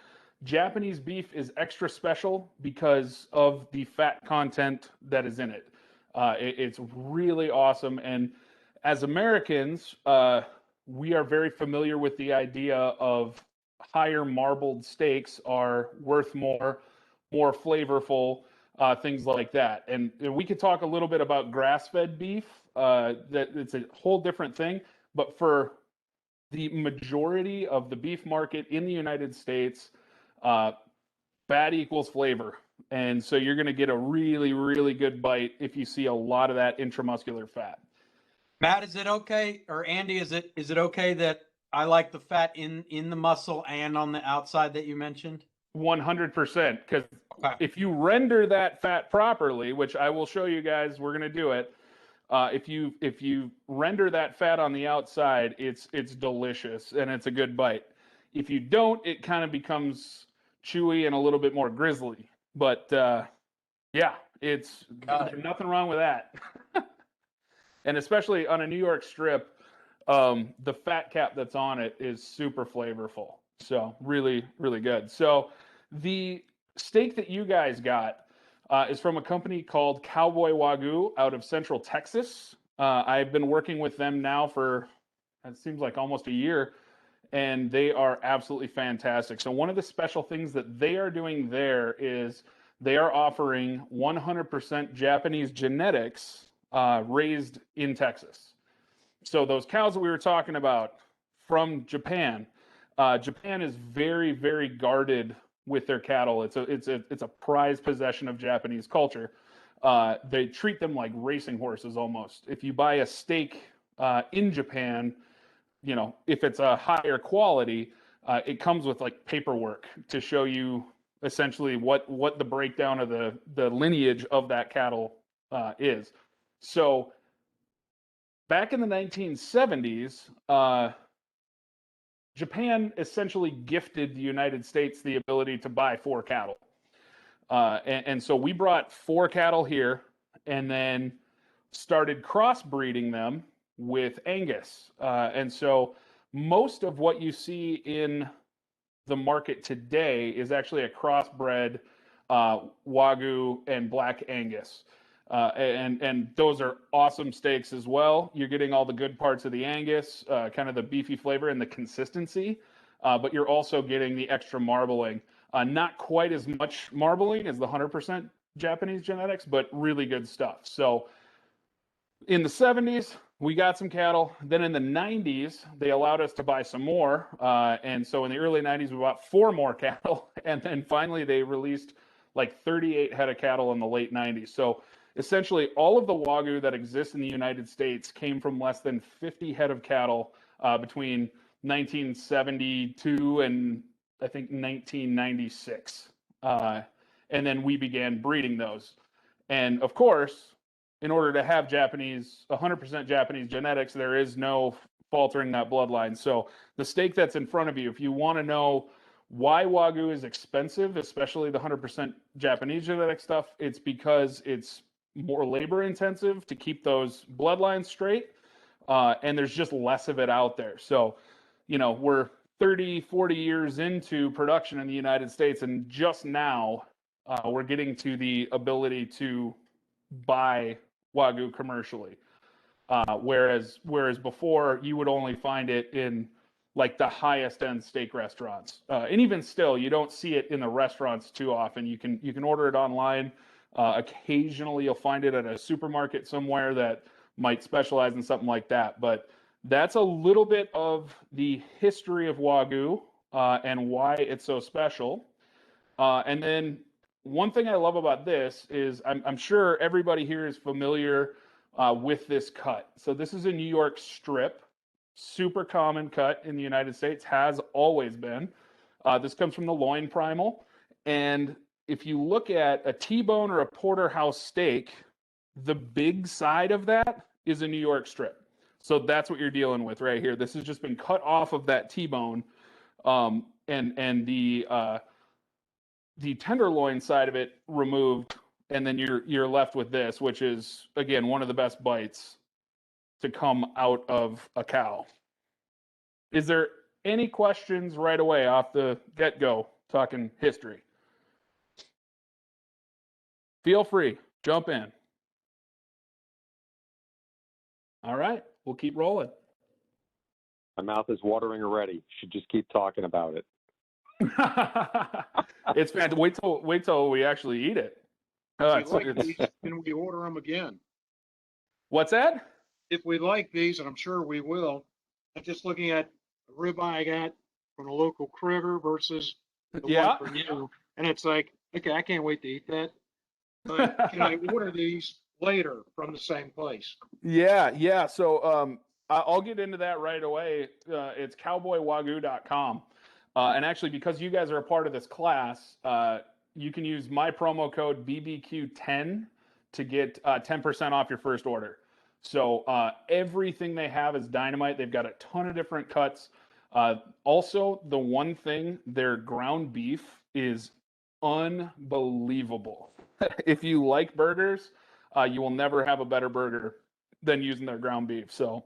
Japanese beef is extra special because of the fat content that is in it. It's really awesome. And as Americans, we are very familiar with the idea of higher marbled steaks are worth more, more flavorful, things like that. And we could talk a little bit about grass-fed beef. That it's a whole different thing. But for the majority of the beef market in the United States, fat equals flavor. And so you're going to get a really, really good bite if you see a lot of that intramuscular fat. Matt, is it okay, or Andy, is it okay that I like the fat in the muscle and on the outside that you mentioned? 100%. Because Okay. if you render that fat properly, which I will show you guys, we're going to do it. If you render that fat on the outside, it's delicious and it's a good bite. If you don't, it kind of becomes chewy and a little bit more grizzly. But yeah, there's nothing wrong with that. And especially on a New York strip, the fat cap that's on it is super flavorful. So really, really good. So the steak that you guys got is from a company called Cowboy Wagyu out of Central Texas. I've been working with them now for, it seems like almost a year, and they are absolutely fantastic. So one of the special things that they are doing there is they are offering 100% Japanese genetics raised in Texas. So those cows that we were talking about from Japan, Japan is very, very guarded with their cattle. It's a prized possession of Japanese culture. They treat them like racing horses almost. If you buy a steak in Japan, you know, if it's a higher quality, it comes with like paperwork to show you essentially what the breakdown of the lineage of that cattle is. So back in the 1970s, Japan essentially gifted the United States the ability to buy 4 cattle. And so we brought 4 cattle here and then started crossbreeding them with Angus. And so most of what you see in the market today is actually a crossbred Wagyu and Black Angus. And those are awesome steaks as well. You're getting all the good parts of the Angus, kind of the beefy flavor and the consistency, but you're also getting the extra marbling. Not quite as much marbling as the 100% Japanese genetics, but really good stuff. So in the 70s, we got some cattle. Then in the 90s, they allowed us to buy some more. And so in the early 90s, we bought 4 more cattle. And then finally, they released like 38 head of cattle in the late 90s. So essentially, all of the Wagyu that exists in the United States came from less than 50 head of cattle between 1972 and I think 1996. And then we began breeding those. And of course, in order to have 100% Japanese genetics, there is no faltering that bloodline. So the steak that's in front of you, if you want to know why Wagyu is expensive, especially the 100% Japanese genetic stuff, it's because it's more labor intensive to keep those bloodlines straight. And there's just less of it out there. So, you know, we're 30, 40 years into production in the United States, and just now we're getting to the ability to buy Wagyu commercially. Whereas before you would only find it in like the highest end steak restaurants. And even still, you don't see it in the restaurants too often. You can order it online. Occasionally you'll find it at a supermarket somewhere that might specialize in something like that. But that's a little bit of the history of Wagyu and why it's so special. And then one thing I love about this is I'm sure everybody here is familiar with this cut. So this is a New York strip, super common cut in the United States, has always been. This comes from the loin primal. And if you look at a T-bone or a porterhouse steak, the big side of that is a New York strip. So that's what you're dealing with right here. This has just been cut off of that T-bone, and the tenderloin side of it removed and then you're left with this, which is again one of the best bites to come out of a cow. Is there any questions right away off the get-go, talking history? Feel free, jump in. All right, we'll keep rolling. My mouth is watering already. Should just keep talking about it. It's fantastic. Wait till we actually eat it. If we like these, can we order them again? What's that? If we like these, and I'm sure we will, I'm just looking at the ribeye I got from a local critter versus the Yeah. one from you, and it's like, okay, I can't wait to eat that. But can I order these later from the same place? Yeah. So I'll get into that right away. It's cowboywagyu.com. And actually, because you guys are a part of this class, you can use my promo code BBQ10 to get 10% off your first order. So everything they have is dynamite. They've got a ton of different cuts. Also, the one thing, their ground beef is unbelievable. If you like burgers, you will never have a better burger than using their ground beef. So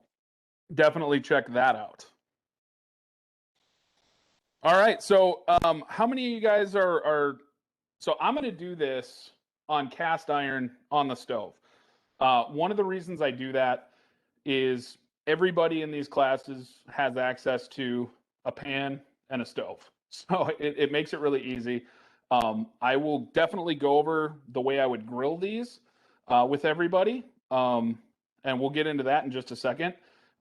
definitely check that out. All right. So how many of you guys are so I'm going to do this on cast iron on the stove. One of the reasons I do that is everybody in these classes has access to a pan and a stove. So it makes it really easy. I will definitely go over the way I would grill these with everybody. And we'll get into that in just a second.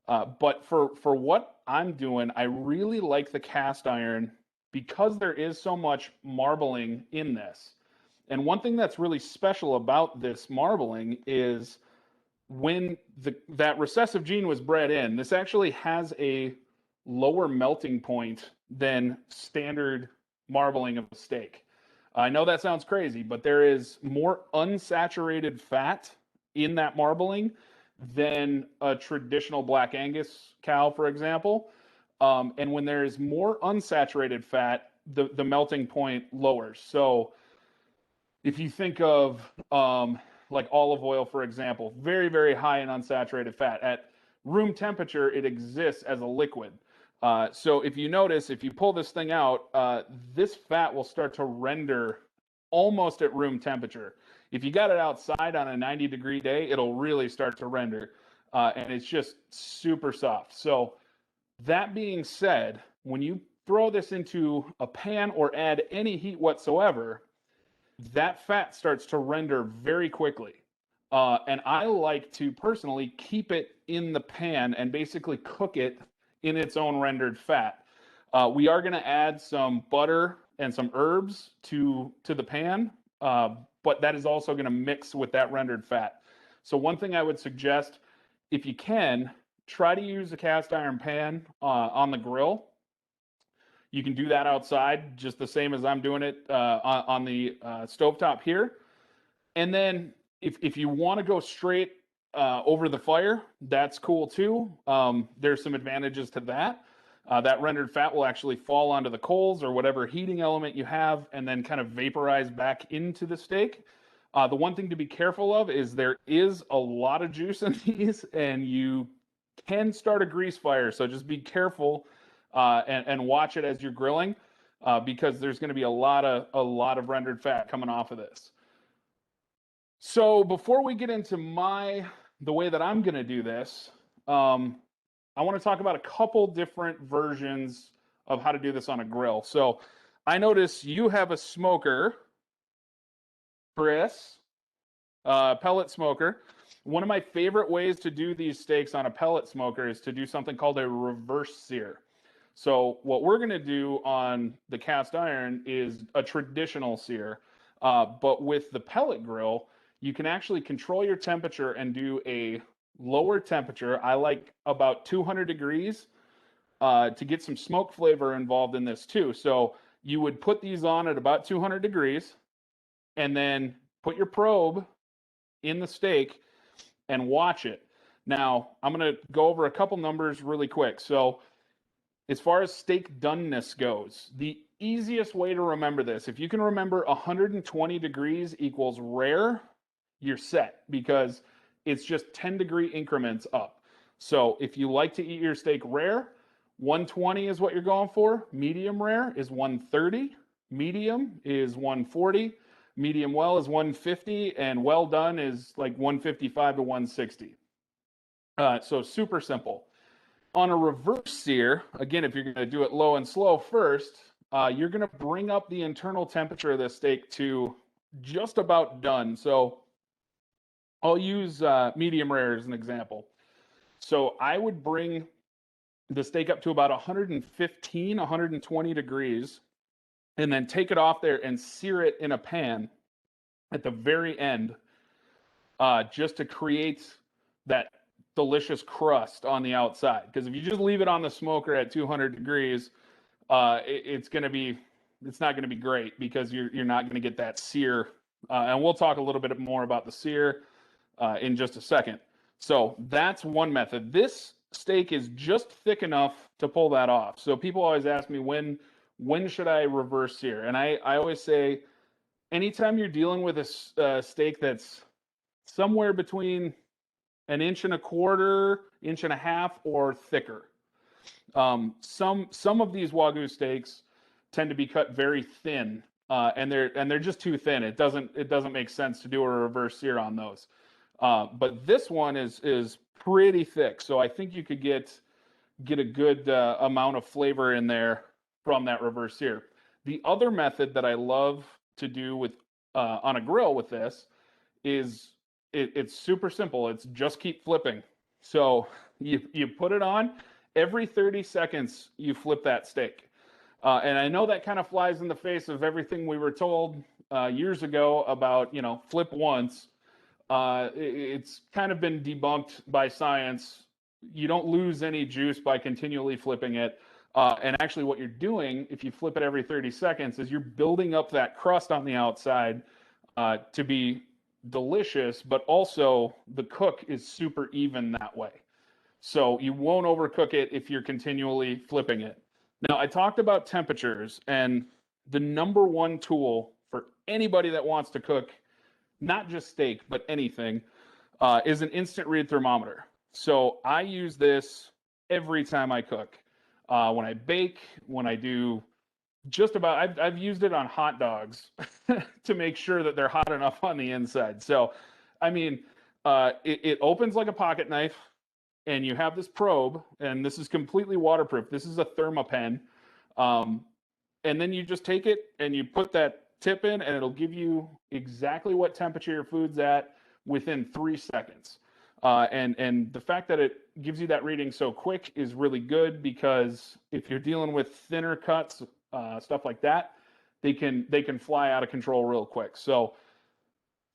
But for what I'm doing, I really like the cast iron because there is so much marbling in this. And one thing that's really special about this marbling is when that recessive gene was bred in, this actually has a lower melting point than standard marbling of a steak. I know that sounds crazy, but there is more unsaturated fat in that marbling than a traditional Black Angus cow, for example. And when there is more unsaturated fat, the melting point lowers. So if you think of like olive oil, for example, very, very high in unsaturated fat. At room temperature, it exists as a liquid. So if you notice, if you pull this thing out, this fat will start to render almost at room temperature. If you got it outside on a 90-degree day, it'll really start to render. And it's just super soft. So that being said, when you throw this into a pan or add any heat whatsoever, that fat starts to render very quickly. And I like to personally keep it in the pan and basically cook it in its own rendered fat. We are going to add some butter and some herbs to the pan, but that is also going to mix with that rendered fat. So one thing I would suggest, if you can, try to use a cast iron pan on the grill. You can do that outside, just the same as I'm doing it on the stovetop here. And then if you want to go straight over the fire, that's cool too. There's some advantages to that. That rendered fat will actually fall onto the coals or whatever heating element you have and then kind of vaporize back into the steak. The one thing to be careful of is there is a lot of juice in these and you can start a grease fire. So just be careful and watch it as you're grilling because there's going to be a lot of rendered fat coming off of this. So before we get into the way that I'm going to do this, I want to talk about a couple different versions of how to do this on a grill. So I notice you have a smoker, Chris, pellet smoker. One of my favorite ways to do these steaks on a pellet smoker is to do something called a reverse sear. So what we're going to do on the cast iron is a traditional sear, but with the pellet grill, you can actually control your temperature and do a lower temperature. I like about 200 degrees to get some smoke flavor involved in this too. So you would put these on at about 200 degrees and then put your probe in the steak and watch it. Now, I'm going to go over a couple numbers really quick. So as far as steak doneness goes, the easiest way to remember this, if you can remember 120 degrees equals rare, you're set, because it's just 10-degree increments up. So if you like to eat your steak rare, 120 is what you're going for. Medium rare is 130. Medium is 140. Medium well is 150. And well done is like 155 to 160. So super simple. On a reverse sear, again, if you're going to do it low and slow first, you're going to bring up the internal temperature of the steak to just about done. So I'll use medium rare as an example. So I would bring the steak up to about 115, 120 degrees, and then take it off there and sear it in a pan at the very end, just to create that delicious crust on the outside. Because if you just leave it on the smoker at 200 degrees, it's not going to be great, because you're not going to get that sear. And we'll talk a little bit more about the sear in just a second. So that's one method. This steak is just thick enough to pull that off. So people always ask me, when should I reverse sear? And I always say, anytime you're dealing with a steak that's somewhere between an inch and a quarter, inch and a half, or thicker. Some of these Wagyu steaks tend to be cut very thin, and they're just too thin. It doesn't make sense to do a reverse sear on those. But this one is pretty thick, so I think you could get a good amount of flavor in there from that reverse sear. The other method that I love to do with on a grill with this is it's super simple. It's just keep flipping. So you put it on, every 30 seconds you flip that steak. And I know that kind of flies in the face of everything we were told years ago about, flip once. It's kind of been debunked by science. You don't lose any juice by continually flipping it. And actually what you're doing, if you flip it every 30 seconds, is you're building up that crust on the outside to be delicious, but also the cook is super even that way. So you won't overcook it if you're continually flipping it. Now, I talked about temperatures, and the number one tool for anybody that wants to cook, not just steak, but anything, is an instant read thermometer. So I use this every time I cook. When I bake, when I do just about, I've used it on hot dogs to make sure that they're hot enough on the inside. So, I mean, it opens like a pocket knife, and you have this probe, and this is completely waterproof. This is a Thermapen. And then you just take it and you put that tip in, and it'll give you exactly what temperature your food's at within 3 seconds. And the fact that it gives you that reading so quick is really good, because if you're dealing with thinner cuts, stuff like that, they can fly out of control real quick. So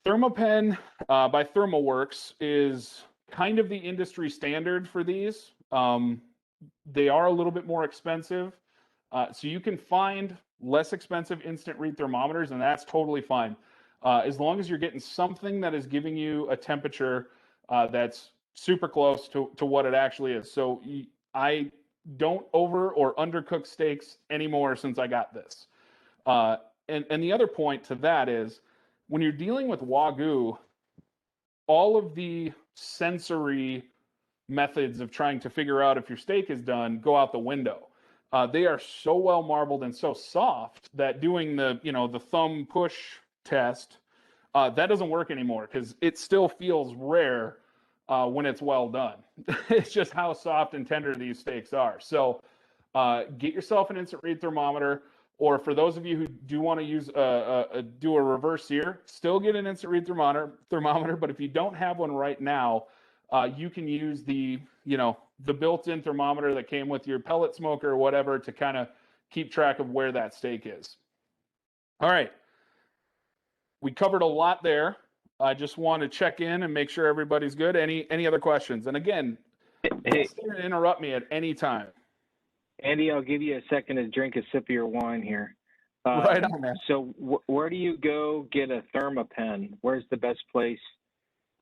Thermapen by ThermalWorks is kind of the industry standard for these. They are a little bit more expensive. So you can find less expensive instant read thermometers, and that's totally fine. As long as you're getting something that is giving you a temperature that's super close to what it actually is. So I don't over or undercook steaks anymore since I got this. And the other point to that is, when you're dealing with Wagyu, all of the sensory methods of trying to figure out if your steak is done go out the window. They are so well marbled and so soft that doing the thumb push test, that doesn't work anymore, because it still feels rare when it's well done. It's just how soft and tender these steaks are. So get yourself an instant read thermometer, or for those of you who do want to use do a reverse sear, still get an instant read thermometer. But if you don't have one right now, you can use the built-in thermometer that came with your pellet smoker or whatever to kind of keep track of where that steak is. All right. We covered a lot there. I just want to check in and make sure everybody's good. Any other questions? And again, Hey, interrupt me at any time. Andy, I'll give you a second to drink a sip of your wine here. Right on, man. So where do you go get a Thermapen? Where's the best place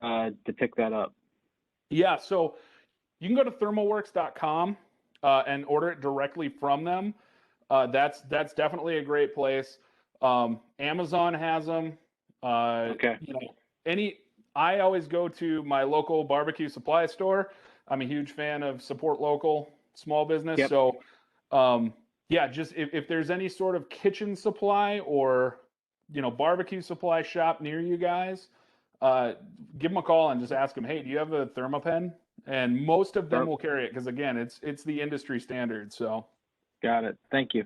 to pick that up? Yeah, so you can go to thermalworks.com and order it directly from them. That's definitely a great place. Amazon has them. Okay. You know, I always go to my local barbecue supply store. I'm a huge fan of support local small business. Yep. So, yeah, just if there's any sort of kitchen supply or, you know, barbecue supply shop near you guys, give them a call and just ask them, hey, do you have a ThermaPen? And most of them will carry it because, again, it's the industry standard. So, Got it. Thank you.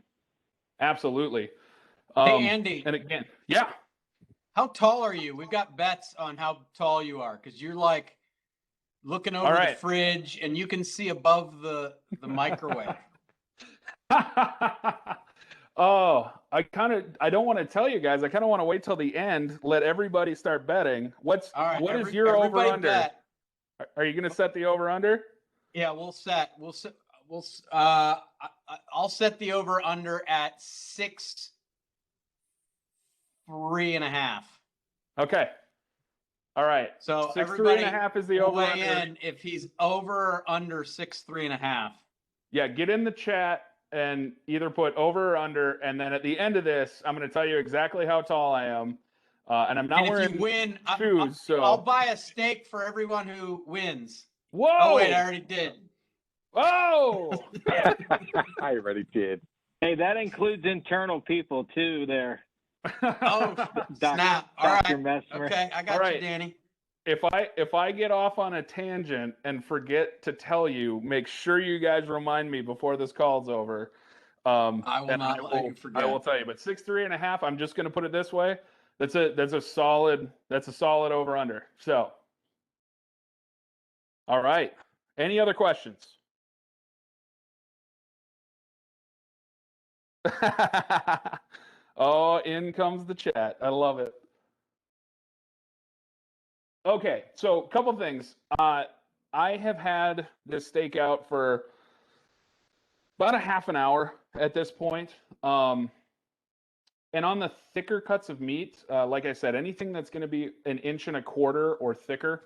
absolutely. Hey, Andy, And again, yeah. how tall are you? We've got bets on how tall you are because you're like looking All over the right. fridge and you can see above the microwave. Oh, I don't want to tell you guys. I kind of want to wait till the end, let everybody start betting. What is your over everybody under? bet. Are you going to set the over under? Yeah, I'll set the over under at 6'3.5". Okay. All right. So 6'3.5" is the will over weigh under. in if he's over or under 6'3.5". Yeah, get in the chat and either put over or under, and then at the end of this, I'm going to tell you exactly how tall I am. And I'm not And if wearing you win, shoes, so I'll buy a steak for everyone who wins. Whoa! Oh wait, I already did. Whoa! I already did. Hey, that includes internal people too there. Oh, snap. All Dr. right. Mesmer. Okay, I got All right. you, Danny. If I get off on a tangent and forget to tell you, make sure you guys remind me before this call's over. I will and not let you forget. I will tell you. But 6'3.5", I'm just going to put it this way. That's a solid over under. So, all right. Any other questions? Oh, in comes the chat. I love it. Okay, so a couple things. I have had this steak out for about a half an hour at this point. And on the thicker cuts of meat, like I said, anything that's going to be 1.25 inches or thicker,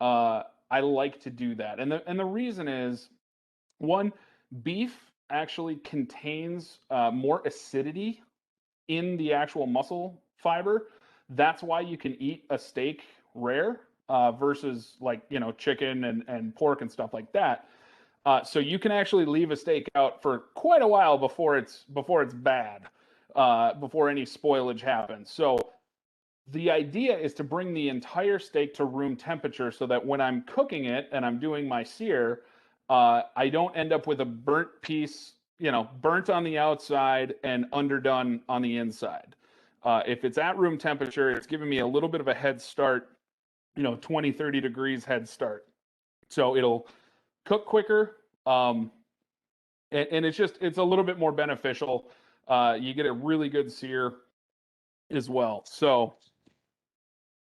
I like to do that. And the reason is, one, beef actually contains more acidity in the actual muscle fiber. That's why you can eat a steak rare versus like, you know, chicken and pork and stuff like that. So you can actually leave a steak out for quite a while before it's bad, before any spoilage happens. So the idea is to bring the entire steak to room temperature so that when I'm cooking it and I'm doing my sear, I don't end up with a burnt piece, you know, burnt on the outside and underdone on the inside. If it's at room temperature, it's giving me a little bit of a head start, you know, 20, 30 degrees head start. So it'll cook quicker. And it's a little bit more beneficial. You get a really good sear as well. So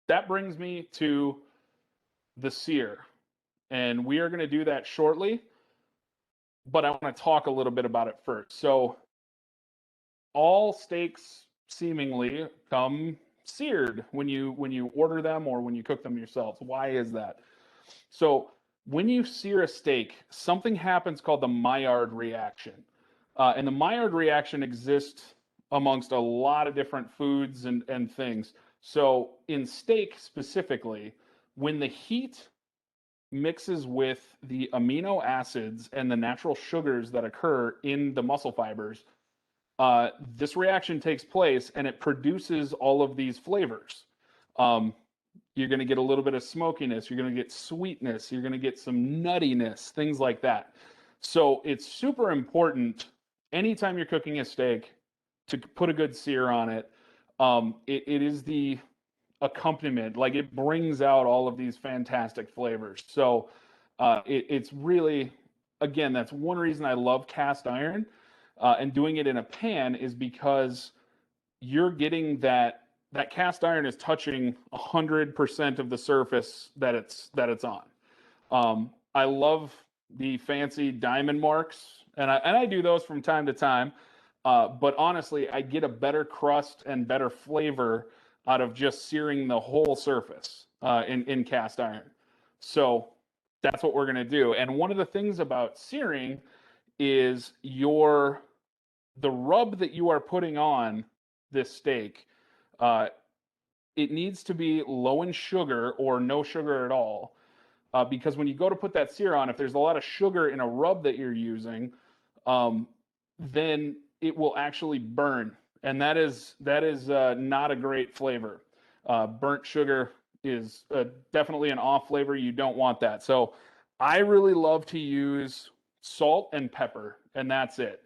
that brings me to the sear. And we are going to do that shortly. But I want to talk a little bit about it first. So all steaks seemingly come seared when you order them or when you cook them yourselves. Why is that? So when you sear a steak, something happens called the Maillard reaction. And the Maillard reaction exists amongst a lot of different foods and things. So in steak specifically, when the heat mixes with the amino acids and the natural sugars that occur in the muscle fibers, this reaction takes place and it produces all of these flavors. You're going to get a little bit of smokiness. You're going to get sweetness. You're going to get some nuttiness, things like that. So it's super important anytime you're cooking a steak to put a good sear on it. It is the accompaniment, like it brings out all of these fantastic flavors. So it's really, again, that's one reason I love cast iron and doing it in a pan is because you're getting that cast iron is touching 100% of the surface that it's on. I love the fancy diamond marks, and I do those from time to time. But honestly, I get a better crust and better flavor out of just searing the whole surface in cast iron. So that's what we're going to do. And one of the things about searing is the rub that you are putting on this steak, it needs to be low in sugar or no sugar at all. Because when you go to put that sear on, if there's a lot of sugar in a rub that you're using, then it will actually burn. And that is not a great flavor. Burnt sugar is definitely an off flavor. You don't want that. So I really love to use salt and pepper, and that's it.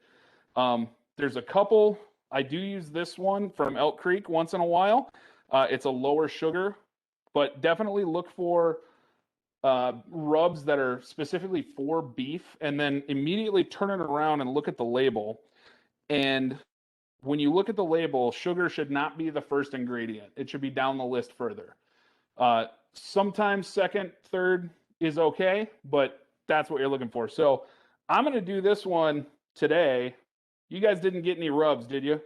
There's a couple. I do use this one from Elk Creek once in a while. It's a lower sugar, but definitely look for rubs that are specifically for beef, and then immediately turn it around and look at the label. And when you look at the label, sugar should not be the first ingredient. It should be down the list further. Sometimes second, third is okay, but that's what you're looking for. So I'm going to do this one today. You guys didn't get any rubs, did you?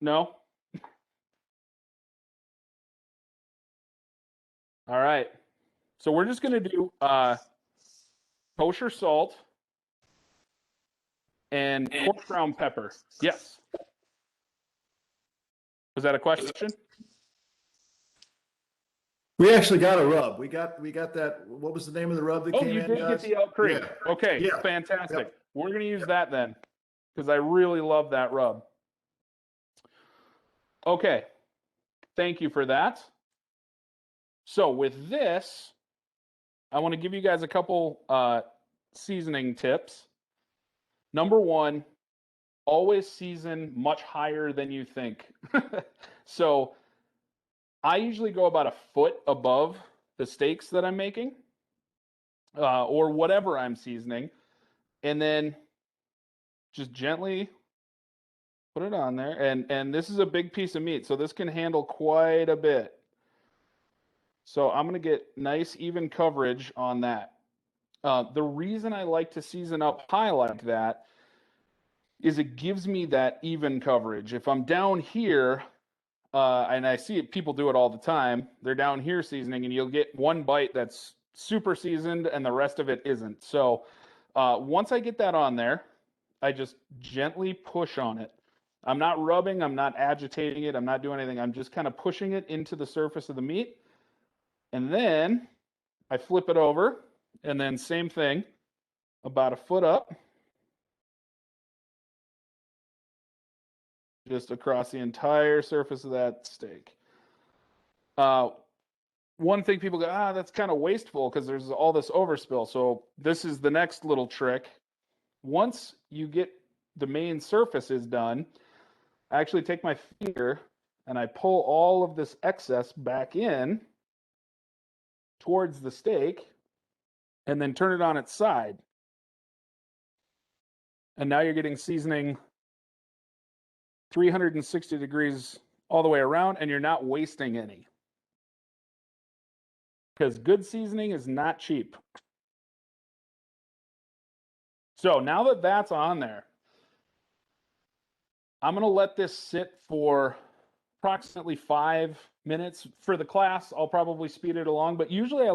No? All right. So we're just going to do kosher salt and coarse ground pepper. Yes. Was that a question? We actually got a rub. We got that. What was the name of the rub that came in? You did guys? get the Elk Creek. Yeah. Okay, Yeah. fantastic. Yep. We're going to use that then, because I really love that rub. Okay, thank you for that. So with this, I want to give you guys a couple seasoning tips. Number one, always season much higher than you think. So I usually go about a foot above the steaks that I'm making, or whatever I'm seasoning, and then just gently put it on there. And this is a big piece of meat, so this can handle quite a bit. So I'm going to get nice even coverage on that. The reason I like to season up high like that is it gives me that even coverage. If I'm down here, and I see people do it all the time, they're down here seasoning, and you'll get one bite that's super seasoned and the rest of it isn't. So once I get that on there, I just gently push on it. I'm not rubbing, I'm not agitating it, I'm not doing anything. I'm just kind of pushing it into the surface of the meat. And then I flip it over, and then same thing, about a foot up, just across the entire surface of that steak. One thing people go, that's kind of wasteful because there's all this overspill. So this is the next little trick. Once you get the main surfaces done, I actually take my finger and I pull all of this excess back in towards the steak and then turn it on its side. And now you're getting seasoning 360 degrees all the way around, and you're not wasting any. Because good seasoning is not cheap. So now that that's on there, I'm going to let this sit for approximately 5 minutes. For the class, I'll probably speed it along, but usually I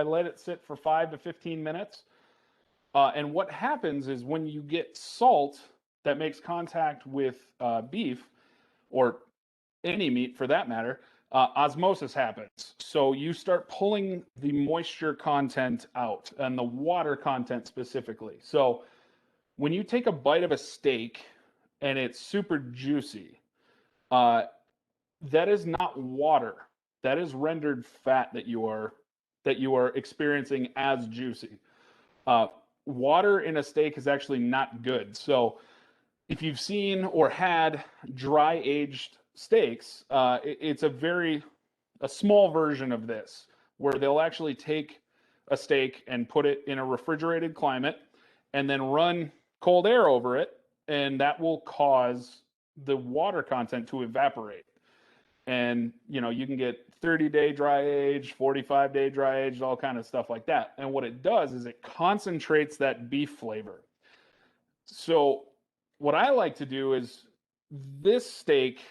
let it sit for 5 to 15 minutes. And what happens is when you get salt that makes contact with beef, or any meat for that matter, osmosis happens. So you start pulling the moisture content out, and the water content specifically. So when you take a bite of a steak and it's super juicy, that is not water. That is rendered fat that you are experiencing as juicy. Water in a steak is actually not good. So if you've seen or had dry aged steaks, it's a small version of this, where they'll actually take a steak and put it in a refrigerated climate and then run cold air over it, and that will cause the water content to evaporate. And you can get 30-day dry age, 45-day dry age, all kind of stuff like that. And what it does is it concentrates that beef flavor. So what I like to do is, this steak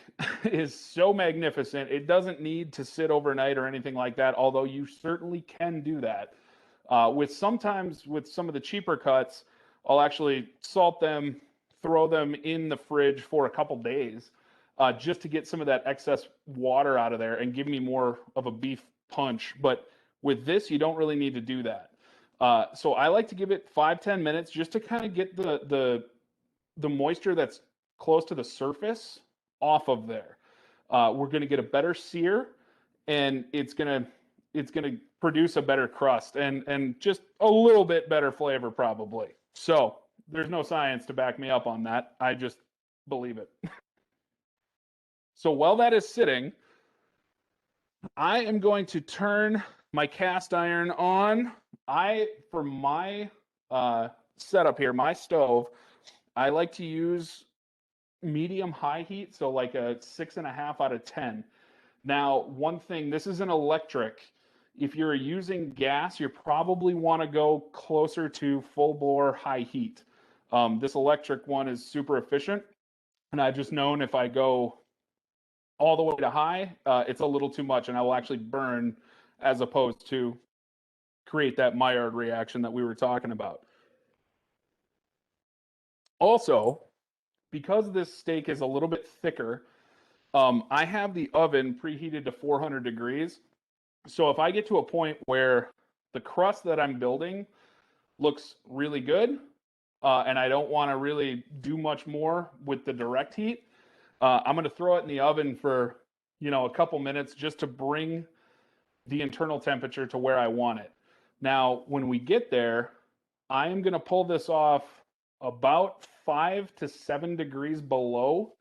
is so magnificent, it doesn't need to sit overnight or anything like that, although you certainly can do that. Sometimes with some of the cheaper cuts, I'll actually salt them, throw them in the fridge for a couple days, just to get some of that excess water out of there and give me more of a beef punch. But with this, you don't really need to do that. So I like to give it 5-10 minutes just to kind of get the moisture that's close to the surface off of there. We're going to get a better sear, and it's going to produce a better crust and just a little bit better flavor probably. So there's no science to back me up on that. I just believe it. So while that is sitting, I am going to turn my cast iron on. For my setup here, my stove, I like to use medium high heat, so like a 6.5 out of 10. Now, one thing, this is an electric. If you're using gas, you probably want to go closer to full bore high heat. This electric one is super efficient, and I've just known if I go all the way to high, it's a little too much, and I will actually burn as opposed to create that Maillard reaction that we were talking about. Also, because this steak is a little bit thicker, I have the oven preheated to 400 degrees. So if I get to a point where the crust that I'm building looks really good, and I don't want to really do much more with the direct heat, I'm going to throw it in the oven for, a couple minutes just to bring the internal temperature to where I want it. Now, when we get there, I am going to pull this off about 5 to 7 degrees below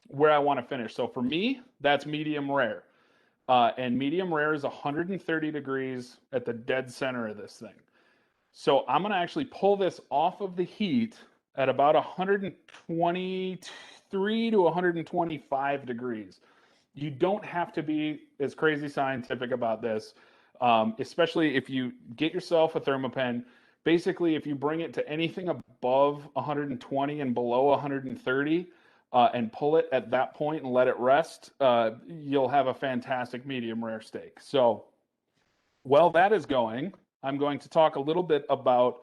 where I want to finish. So for me, that's medium rare. And medium rare is 130 degrees at the dead center of this thing. So I'm going to actually pull this off of the heat at about 123 to 125 degrees. You don't have to be as crazy scientific about this, especially if you get yourself a thermopen. Basically, if you bring it to anything above 120 and below 130 and pull it at that point and let it rest, you'll have a fantastic medium rare steak. So while that is going, I'm going to talk a little bit about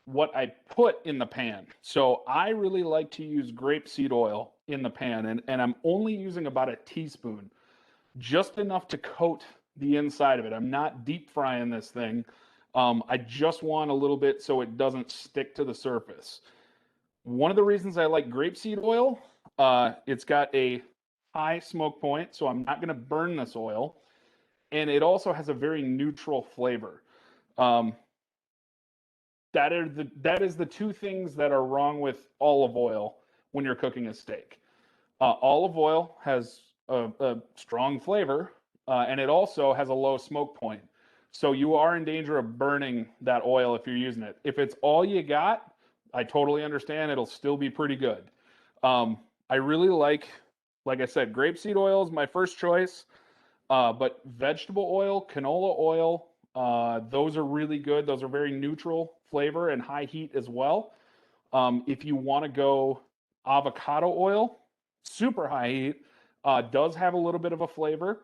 what I put in the pan. So I really like to use grapeseed oil in the pan, and I'm only using about a teaspoon, just enough to coat the inside of it. I'm not deep frying this thing. I just want a little bit so it doesn't stick to the surface. One of the reasons I like grapeseed oil, it's got a high smoke point, so I'm not going to burn this oil. And it also has a very neutral flavor. That is the two things that are wrong with olive oil when you're cooking a steak. Olive oil has a strong flavor, and it also has a low smoke point. So you are in danger of burning that oil if you're using it. If it's all you got, I totally understand. It'll still be pretty good. I really like I said, grapeseed oil is my first choice, but vegetable oil, canola oil, those are really good. Those are very neutral flavor and high heat as well. If you want to go avocado oil, super high heat, does have a little bit of a flavor.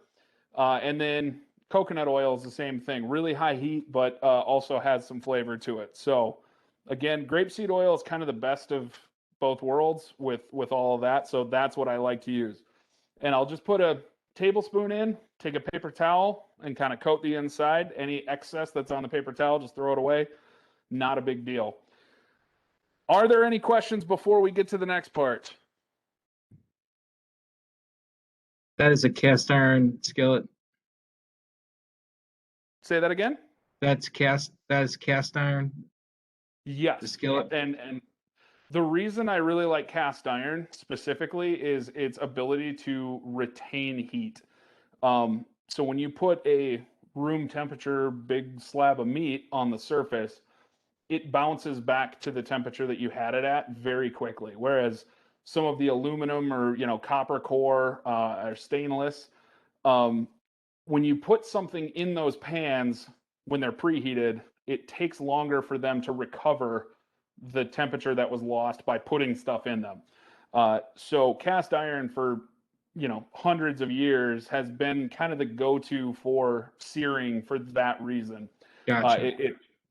And then coconut oil is the same thing, really high heat, but also has some flavor to it. So again, grapeseed oil is kind of the best of both worlds with all of that. So that's what I like to use. And I'll just put a tablespoon in, take a paper towel and kind of coat the inside. Any excess that's on the paper towel, just throw it away. Not a big deal. Are there any questions before we get to the next part? That is a cast iron skillet. Say that again? That is cast iron. Yes. The skillet. And the reason I really like cast iron specifically is its ability to retain heat. So when you put a room temperature big slab of meat on the surface, it bounces back to the temperature that you had it at very quickly. Whereas some of the aluminum or copper core or stainless, when you put something in those pans when they're preheated, it takes longer for them to recover the temperature that was lost by putting stuff in them. So cast iron for hundreds of years has been kind of the go-to for searing for that reason. Gotcha.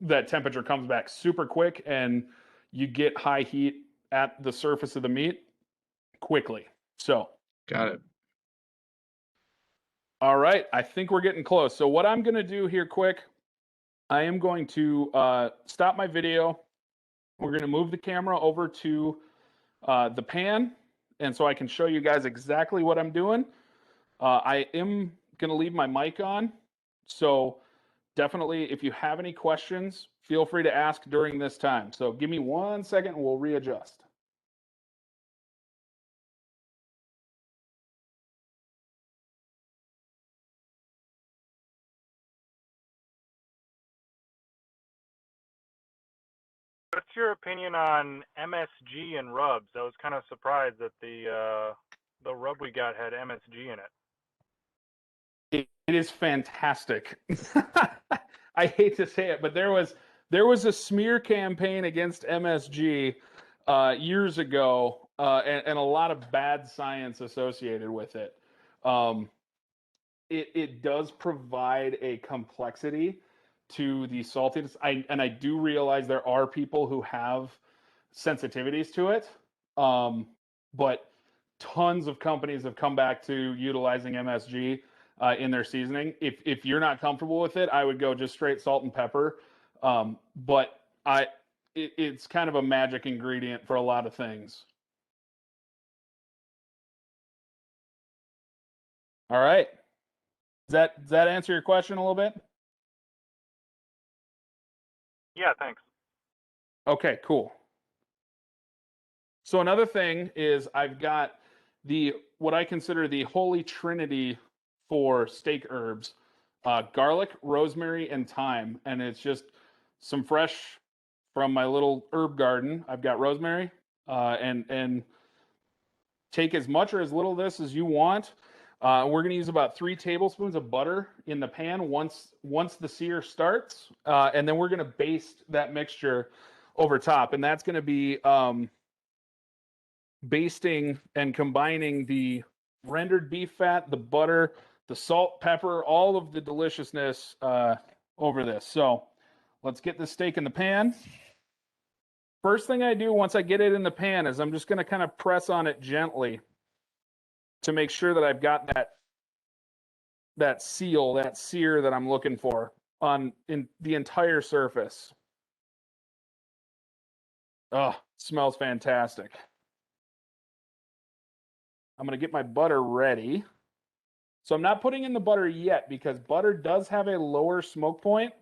that temperature comes back super quick and you get high heat at the surface of the meat quickly. So, Got it. all right, I think we're getting close. So what I'm going to do here quick, I am going to stop my video. We're going to move the camera over to the pan, and so I can show you guys exactly what I'm doing. I am going to leave my mic on, so definitely if you have any questions, feel free to ask during this time. So give me 1 second and we'll readjust. What's your opinion on MSG and rubs? I was kind of surprised that the rub we got had MSG in it. It is fantastic. I hate to say it, but there was a smear campaign against MSG years ago, and a lot of bad science associated with it. It does provide a complexity to the saltiness. I do realize there are people who have sensitivities to it, but tons of companies have come back to utilizing MSG in their seasoning. If you're not comfortable with it, I would go just straight salt and pepper. But it's kind of a magic ingredient for a lot of things. All right. Does that answer your question a little bit? Yeah, thanks. Okay, cool. So another thing is I've got what I consider the holy trinity for steak herbs: garlic, rosemary, and thyme. And it's just some fresh from my little herb garden. I've got rosemary, and take as much or as little of this as you want. We're going to use about 3 tablespoons of butter in the pan once the sear starts, and then we're going to baste that mixture over top, and that's going to be basting and combining the rendered beef fat, the butter, the salt, pepper, all of the deliciousness over this. So let's get this steak in the pan. First thing I do once I get it in the pan is I'm just going to kind of press on it gently to make sure that I've got that seal, that sear that I'm looking for in the entire surface. Oh, smells fantastic. I'm going to get my butter ready. So I'm not putting in the butter yet because butter does have a lower smoke point.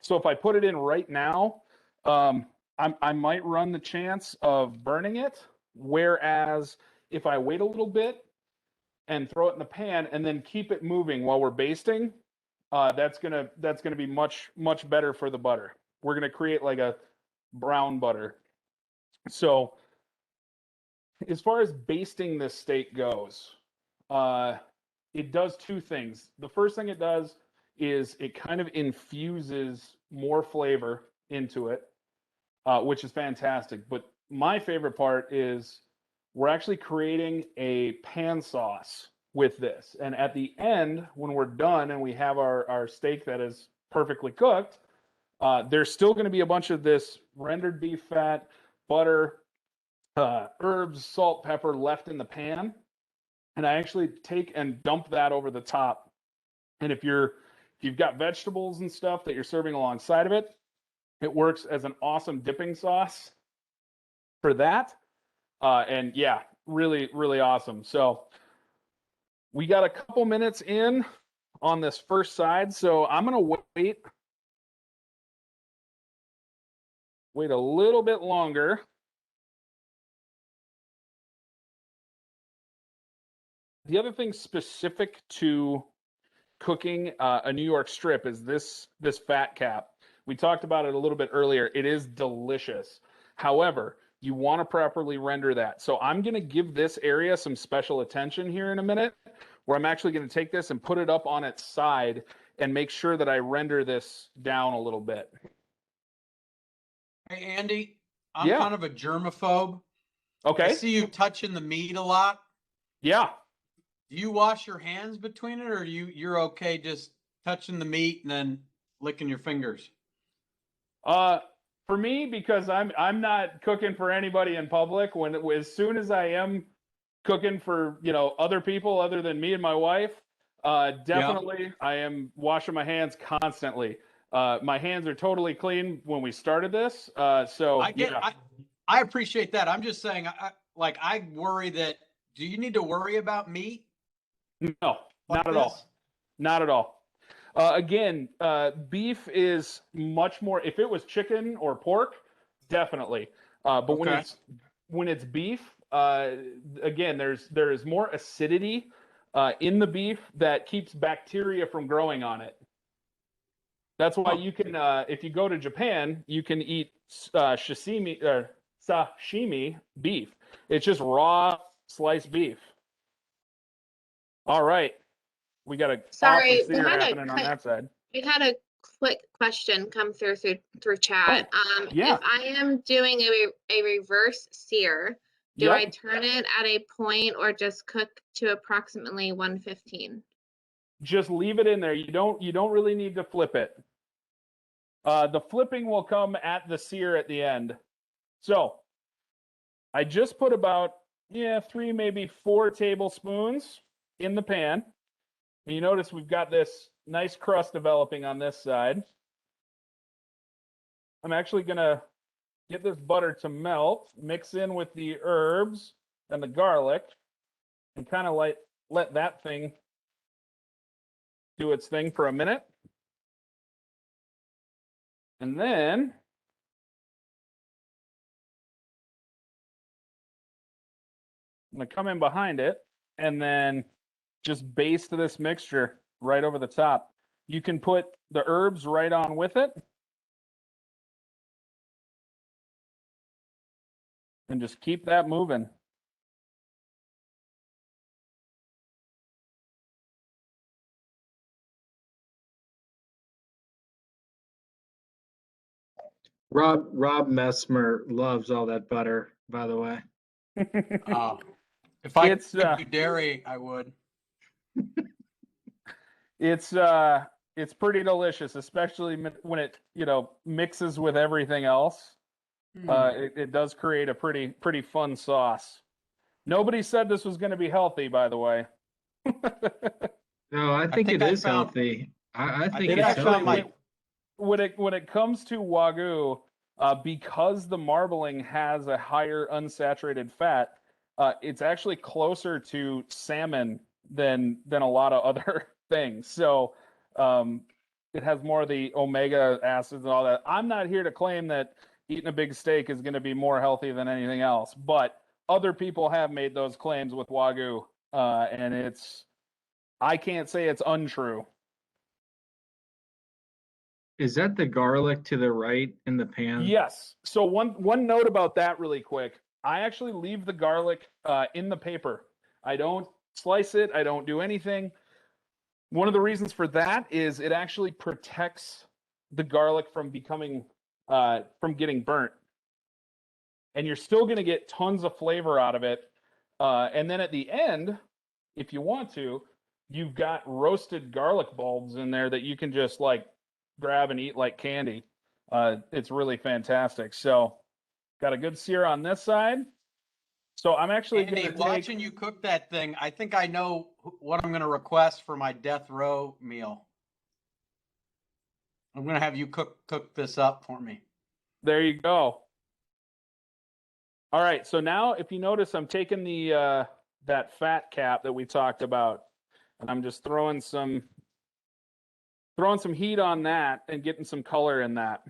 So if I put it in right now, I might run the chance of burning it. Whereas if I wait a little bit and throw it in the pan and then keep it moving while we're basting, that's gonna be much better for the butter. We're gonna create like a brown butter. So as far as basting this steak goes, it does 2 things. The first thing it does is it kind of infuses more flavor into it, which is fantastic. But my favorite part is we're actually creating a pan sauce with this. And at the end, when we're done and we have our steak that is perfectly cooked, there's still going to be a bunch of this rendered beef fat, butter, herbs, salt, pepper left in the pan. And I actually take and dump that over the top. And if you've got vegetables and stuff that you're serving alongside of it, it works as an awesome dipping sauce for that. And yeah, really, really awesome. So we got a couple minutes in on this first side. So I'm going to wait a little bit longer. The other thing specific to cooking a New York strip is this fat cap. We talked about it a little bit earlier. It is delicious. However, you want to properly render that. So I'm going to give this area some special attention here in a minute, where I'm actually going to take this and put it up on its side and make sure that I render this down a little bit. Hey, Andy, I'm Yeah. kind of a germaphobe. Okay. I see you touching the meat a lot. Yeah. Do you wash your hands between it, or you're okay just touching the meat and then licking your fingers? For me, because I'm not cooking for anybody in public. As soon as I am cooking for other people other than me and my wife, definitely I am washing my hands constantly. My hands are totally clean when we started this. So I appreciate that. I'm just saying, I worry that. Do you need to worry about meat? No, not at all. Not at all. Again, beef is much more. If it was chicken or pork, definitely. But Okay. when it's beef, again, there is more acidity in the beef that keeps bacteria from growing on it. That's why you can, if you go to Japan, you can eat sashimi beef. It's just raw sliced beef. All right. We got a Sorry, awesome sear happening on that side. we had a quick question come through chat. yeah. If I am doing a reverse sear, do I turn it at a point or just cook to approximately 115? Just leave it in there. You don't really need to flip it. The flipping will come at the sear at the end. So I just put about 3, maybe 4 tablespoons in the pan. And you notice we've got this nice crust developing on this side. I'm actually going to get this butter to melt, mix in with the herbs and the garlic, and kind of let that thing do its thing for a minute. And then I'm going to come in behind it and then just baste this mixture right over the top. You can put the herbs right on with it. And just keep that moving. Rob Messmer loves all that butter, by the way. If I could do dairy, I would. It's pretty delicious, especially when it mixes with everything else. It does create a pretty fun sauce. Nobody said this was going to be healthy, by the way. No, I think it is healthy. I think it's healthy. When it comes to Wagyu, because the marbling has a higher unsaturated fat, it's actually closer to salmon than a lot of other things. So it has more of the omega acids and all that. I'm not here to claim that eating a big steak is going to be more healthy than anything else, but other people have made those claims with Wagyu, and I can't say it's untrue. Is that the garlic to the right in the pan? Yes. So one note about that really quick. I actually leave the garlic in the paper. I don't slice it. I don't do anything. One of the reasons for that is it actually protects the garlic from getting burnt. And you're still going to get tons of flavor out of it. And then at the end, if you want to, you've got roasted garlic bulbs in there that you can just grab and eat like candy. It's really fantastic. So got a good sear on this side. So I'm actually going to watching you cook that thing. I think I know what I'm going to request for my death row meal. I'm going to have you cook this up for me. There you go. All right. So now if you notice, I'm taking that fat cap that we talked about, and I'm just throwing some heat on that and getting some color in that.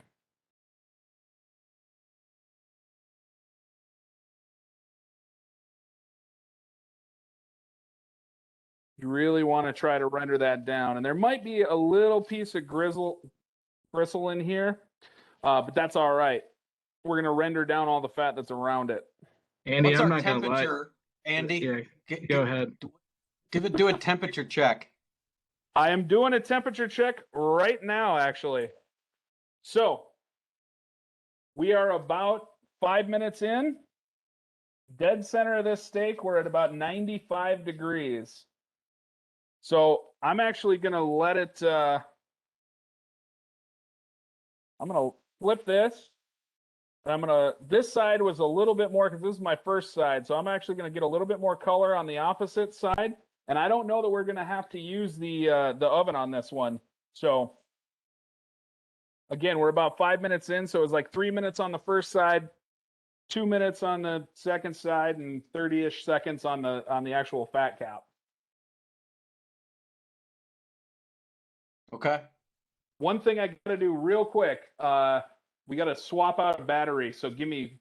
You really want to try to render that down. And there might be a little piece of bristle in here, but that's all right. We're going to render down all the fat that's around it. Andy, What's I'm our not going to lie. temperature, Andy? Yeah, go ahead. Do a temperature check. I am doing a temperature check right now, actually. So we are about 5 minutes in. Dead center of this steak, we're at about 95 degrees. So I'm actually going to let it, I'm going to flip this. This side was a little bit more, because this is my first side, so I'm actually gonna get a little bit more color on the opposite side. And I don't know that we're gonna have to use the oven on this one. So again, we're about 5 minutes in, so it was like 3 minutes on the first side, 2 minutes on the second side, and 30-ish seconds on the actual fat cap. Okay. One thing I gotta do real quick, we gotta swap out a battery. So give me,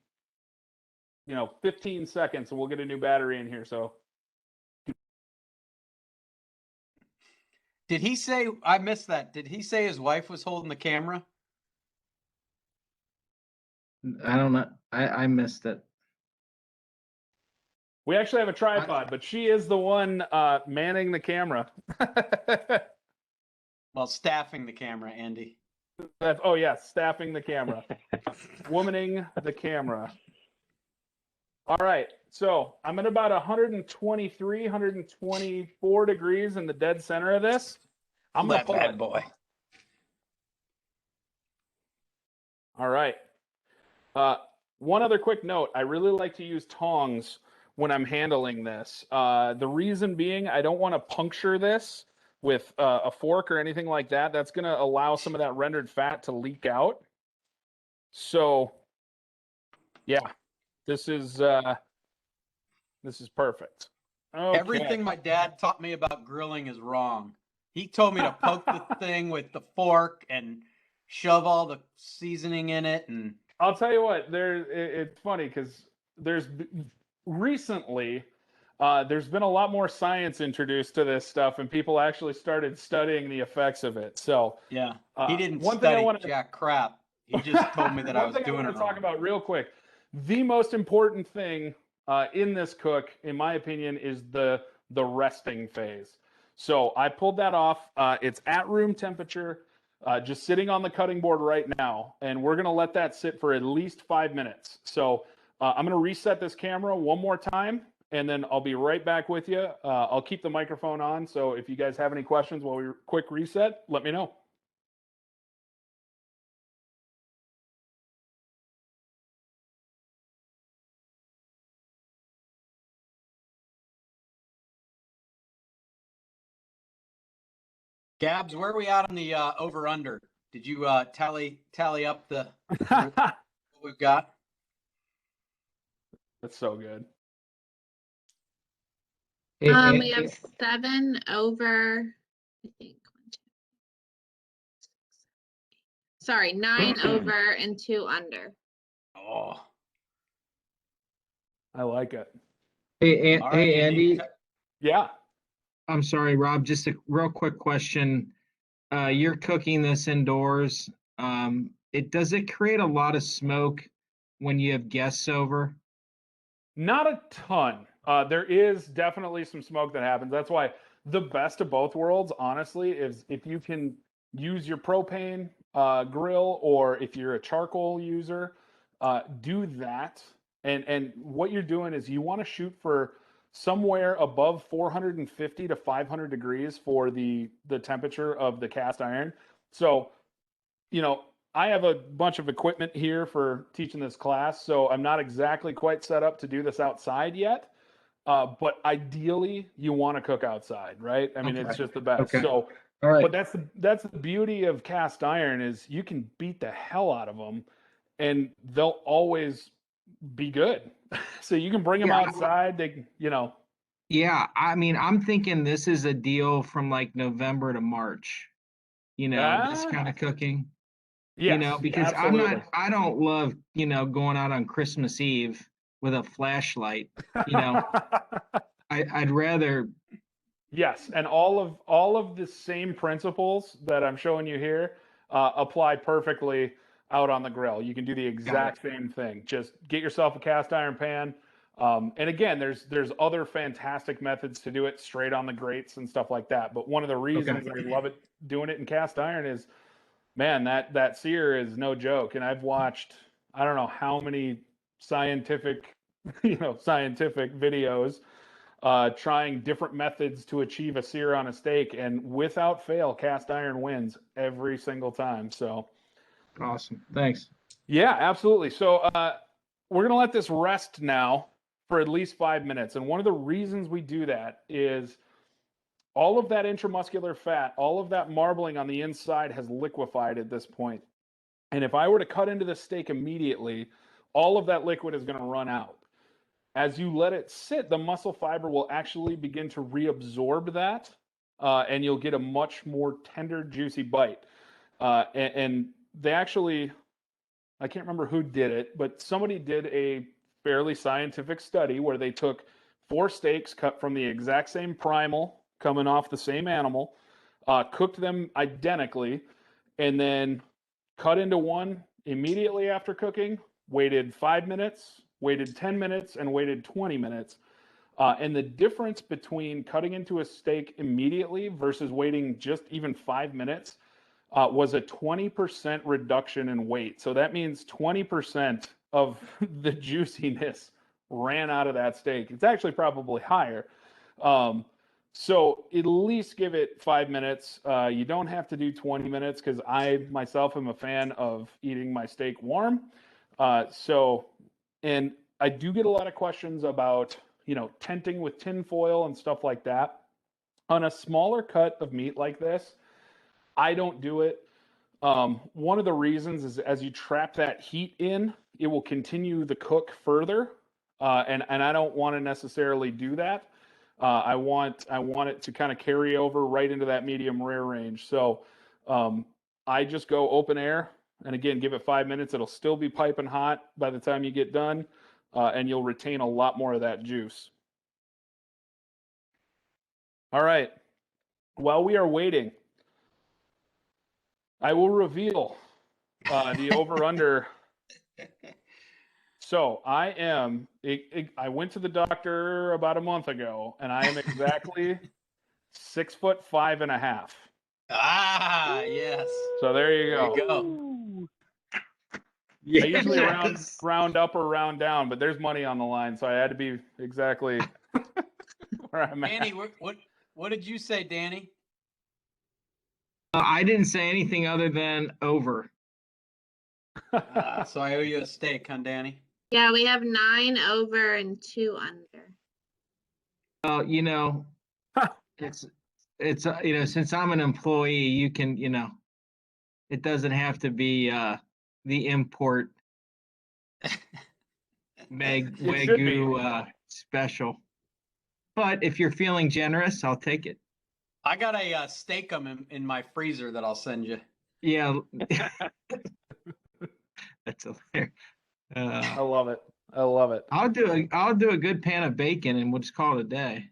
15 seconds and we'll get a new battery in here. So Did he say, I missed that. Did he say his wife was holding the camera? I don't know. I missed it. we actually have a tripod, but she is the one manning the camera. Well, staffing the camera, Andy. Oh yeah, staffing the camera. Womaning the camera. All right, so I'm at about 123, 124 degrees in the dead center of this. I'm gonna pull bad it. boy. All right. One other quick note. I really like to use tongs when I'm handling this. The reason being, I don't want to puncture this with a fork or anything like that. That's going to allow some of that rendered fat to leak out. So, yeah, this is perfect. Okay. Everything my dad taught me about grilling is wrong. He told me to poke the thing with the fork and shove all the seasoning in it. And I'll tell you what, it's funny because recently there's been a lot more science introduced to this stuff, and people actually started studying the effects of it. So yeah, he didn't one thing I study wanna- jack crap. He just told me that I One was thing doing I it want to talk wrong. about real quick. The most important thing in this cook, in my opinion, is the resting phase. So I pulled that off. It's at room temperature, just sitting on the cutting board right now, and we're gonna let that sit for at least 5 minutes. So I'm gonna reset this camera one more time, and then I'll be right back with you. I'll keep the microphone on, so if you guys have any questions while we quick reset, let me know. Gabs, where are we at on the over under? Did you tally up the what we've got? That's so good. Hey, We have 7 over, I think. 9 over and 2 under. Oh, I like it. hey, all right, hey, Andy. Yeah. I'm sorry, Rob. Just a real quick question. You're cooking this indoors. Does it create a lot of smoke when you have guests over? Not a ton. There is definitely some smoke that happens. That's why the best of both worlds, honestly, is if you can use your propane grill, or if you're a charcoal user, do that. And what you're doing is you want to shoot for somewhere above 450 to 500 degrees for the temperature of the cast iron. So, I have a bunch of equipment here for teaching this class, so I'm not exactly quite set up to do this outside yet. But ideally, you want to cook outside, right? I mean, Okay. it's just the best. Okay. So, All right. but that's the beauty of cast iron, is you can beat the hell out of them, and they'll always be good. So you can bring them Yeah. outside. Yeah, I mean, I'm thinking this is a deal from like November to March, this Ah, kind of cooking, yes, because absolutely. I don't love, going out on Christmas Eve with a flashlight. I'd rather, Yes, and all of the same principles that I'm showing you here apply perfectly out on the grill. You can do the exact same thing. Just get yourself a cast iron pan, and again, there's other fantastic methods to do it straight on the grates and stuff like that. But one of the reasons I love it doing it in cast iron is, man, that sear is no joke. And I've watched, I don't know how many scientific videos trying different methods to achieve a sear on a steak, and without fail, cast iron wins every single time. So Awesome. Thanks. Yeah, absolutely. So we're going to let this rest now for at least 5 minutes. And one of the reasons we do that is all of that intramuscular fat, all of that marbling on the inside has liquefied at this point. And if I were to cut into the steak immediately, all of that liquid is going to run out. As you let it sit, the muscle fiber will actually begin to reabsorb that, and you'll get a much more tender, juicy bite. And they actually, I can't remember who did it, but somebody did a fairly scientific study where they took 4 steaks cut from the exact same primal, coming off the same animal, cooked them identically, and then cut into one immediately after cooking, waited 5 minutes, waited 10 minutes, and waited 20 minutes. And the difference between cutting into a steak immediately versus waiting just even 5 minutes was a 20% reduction in weight. So that means 20% of the juiciness ran out of that steak. It's actually probably higher. So at least give it 5 minutes. You don't have to do 20 minutes because I myself am a fan of eating my steak warm. And I do get a lot of questions about, tenting with tin foil and stuff like that. On a smaller cut of meat like this, I don't do it. One of the reasons is as you trap that heat in, it will continue the cook further. And I don't want to necessarily do that. I want it to kind of carry over right into that medium rare range. So I just go open air, and again, give it 5 minutes. It'll still be piping hot by the time you get done, and you'll retain a lot more of that juice. All right. While we are waiting, I will reveal the over/under. So I went to the doctor about a month ago, and I am exactly 6'5.5". Ah, yes. So there you There go. you go. I usually round up or round down, but there's money on the line, so I had to be exactly where I'm at. Danny, what did you say, Danny? I didn't say anything other than over. So I owe you a steak, huh, Danny? Yeah, we have 9 over and 2 under. It's since I'm an employee, you can, it doesn't have to be the import Wagyu special. But if you're feeling generous, I'll take it. I got a steakum in my freezer that I'll send you. Yeah. That's hilarious. I love it. I love it. I'll do a good pan of bacon and we'll just call it a day.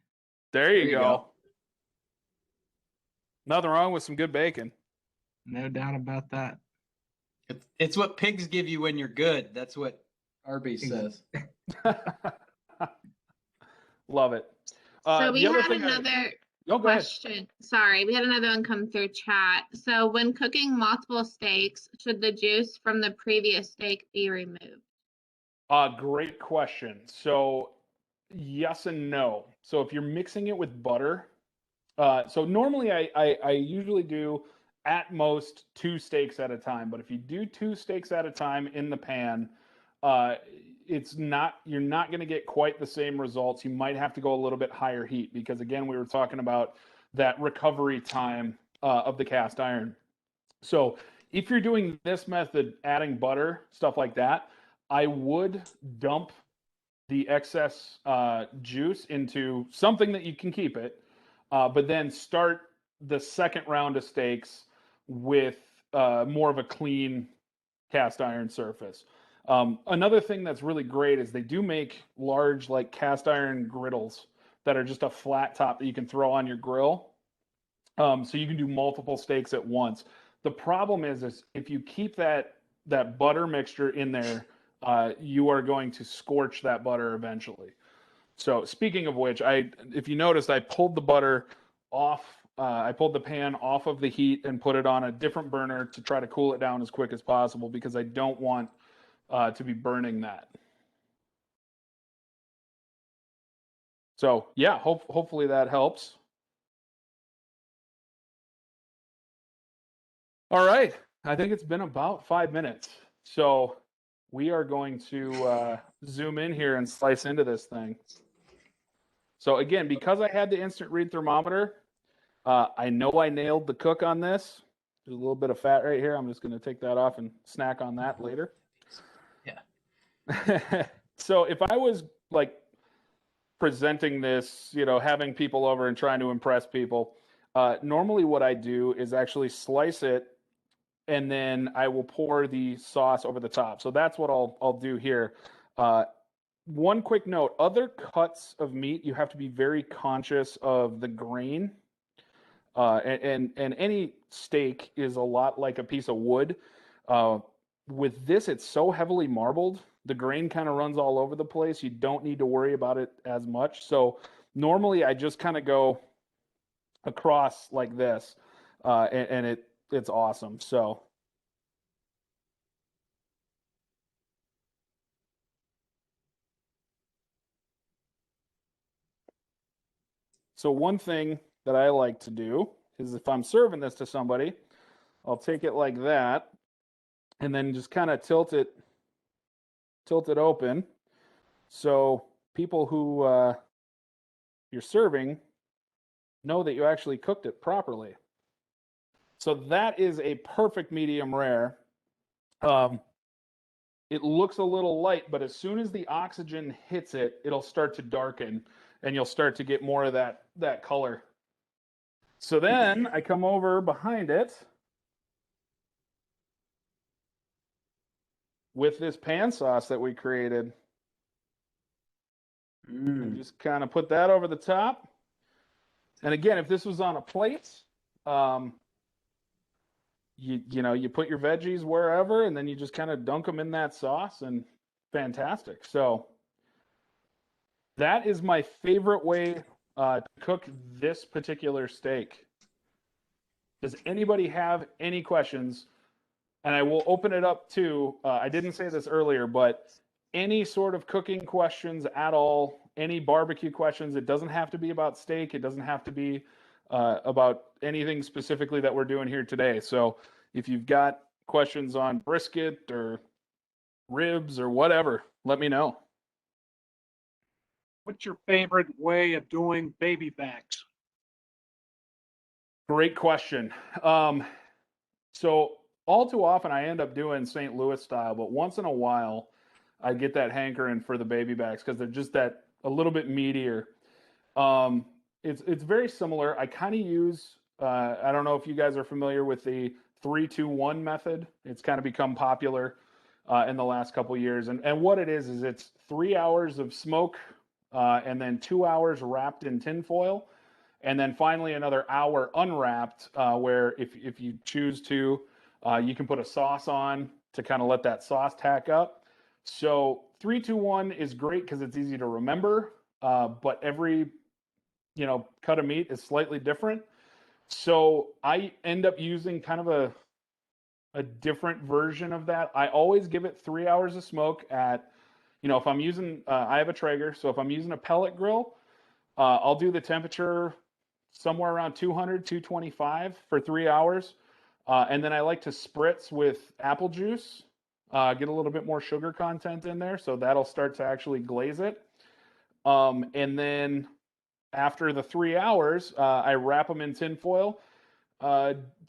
There you go. Nothing wrong with some good bacon. No doubt about that. It's what pigs give you when you're good. That's what Arby's says. Love it. So we had another question. Sorry, we had another one come through chat. So when cooking multiple steaks, should the juice from the previous steak be removed? Great question. So yes and no. So if you're mixing it with butter, so normally I usually do at most 2 steaks at a time. But if you do 2 steaks at a time in the pan, you're not going to get quite the same results. You might have to go a little bit higher heat because again, we were talking about that recovery time of the cast iron. So if you're doing this method, adding butter, stuff like that, I would dump the excess juice into something that you can keep it, but then start the second round of steaks with more of a clean cast iron surface. Another thing that's really great is they do make large like cast iron griddles that are just a flat top that you can throw on your grill. So you can do multiple steaks at once. The problem is if you keep that butter mixture in there, you are going to scorch that butter eventually. So speaking of which, if you noticed, I pulled the butter off. I pulled the pan off of the heat and put it on a different burner to try to cool it down as quick as possible because I don't want to be burning that. So yeah, hopefully that helps. All right. I think it's been about 5 minutes. So we are going to zoom in here and slice into this thing. So again, because I had the instant read thermometer, I know I nailed the cook on this. There's a little bit of fat right here. I'm just going to take that off and snack on that later. Yeah. So if I was like presenting this, having people over and trying to impress people, normally what I do is actually slice it and then I will pour the sauce over the top. So that's what I'll do here. One quick note, other cuts of meat, you have to be very conscious of the grain. And any steak is a lot like a piece of wood. With this, it's so heavily marbled, the grain kind of runs all over the place. You don't need to worry about it as much. So normally I just kind of go across like this, and it's awesome. So one thing that I like to do is if I'm serving this to somebody, I'll take it like that and then just kind of tilt it open. So people who you're serving know that you actually cooked it properly. So that is a perfect medium rare. It looks a little light, but as soon as the oxygen hits it, it'll start to darken and you'll start to get more of that color. So then I come over behind it with this pan sauce that we created. And just kind of put that over the top. And again, if this was on a plate, you put your veggies wherever, and then you just kind of dunk them in that sauce, and fantastic. So that is my favorite way to cook this particular steak. Does anybody have any questions? And I will open it up to, I didn't say this earlier, but any sort of cooking questions at all, any barbecue questions. It doesn't have to be about steak. It doesn't have to be about anything specifically that we're doing here today. So if you've got questions on brisket or ribs or whatever, let me know. What's your favorite way of doing baby backs? Great question. So all too often I end up doing St. Louis style, but once in a while I get that hankering for the baby backs because they're just that a little bit meatier. It's very similar. I kind of use, I don't know if you guys are familiar with the 3-2-1 method. It's kind of become popular in the last couple years. And what it is it's 3 hours of smoke and then 2 hours wrapped in tinfoil. And then finally another hour unwrapped where if you choose to, you can put a sauce on to kind of let that sauce tack up. So 3-2-1 is great because it's easy to remember, but every cut of meat is slightly different. So I end up using kind of a different version of that. I always give it 3 hours of smoke at, if I'm using, I have a Traeger, so if I'm using a pellet grill, I'll do the temperature somewhere around 200, 225 for 3 hours. And then I like to spritz with apple juice, get a little bit more sugar content in there. So that'll start to actually glaze it. And then after the 3 hours, I wrap them in tin foil.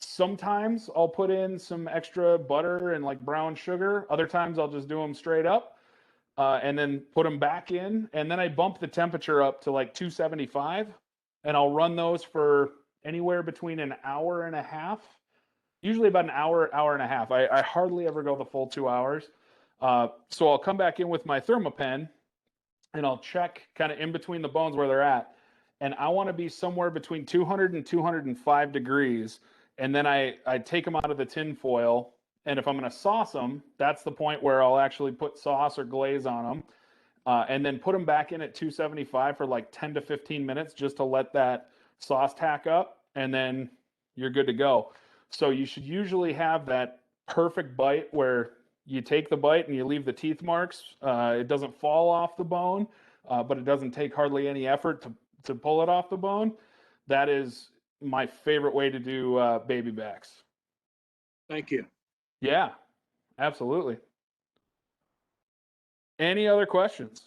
Sometimes I'll put in some extra butter and like brown sugar. Other times I'll just do them straight up and then put them back in. And then I bump the temperature up to like 275. And I'll run those for anywhere between an hour and a half, usually about an hour, hour and a half. I hardly ever go the full 2 hours. So I'll come back in with my Thermapen and I'll check kind of in between the bones where they're at. And I want to be somewhere between 200 and 205 degrees. And then I take them out of the tin foil. And if I'm going to sauce them, that's the point where I'll actually put sauce or glaze on them. And then put them back in at 275 for like 10 to 15 minutes just to let that sauce tack up, and then you're good to go. So you should usually have that perfect bite where you take the bite and you leave the teeth marks. It doesn't fall off the bone, but it doesn't take hardly any effort to pull it off the bone. That is my favorite way to do baby backs. Thank you. Yeah, absolutely. Any other questions?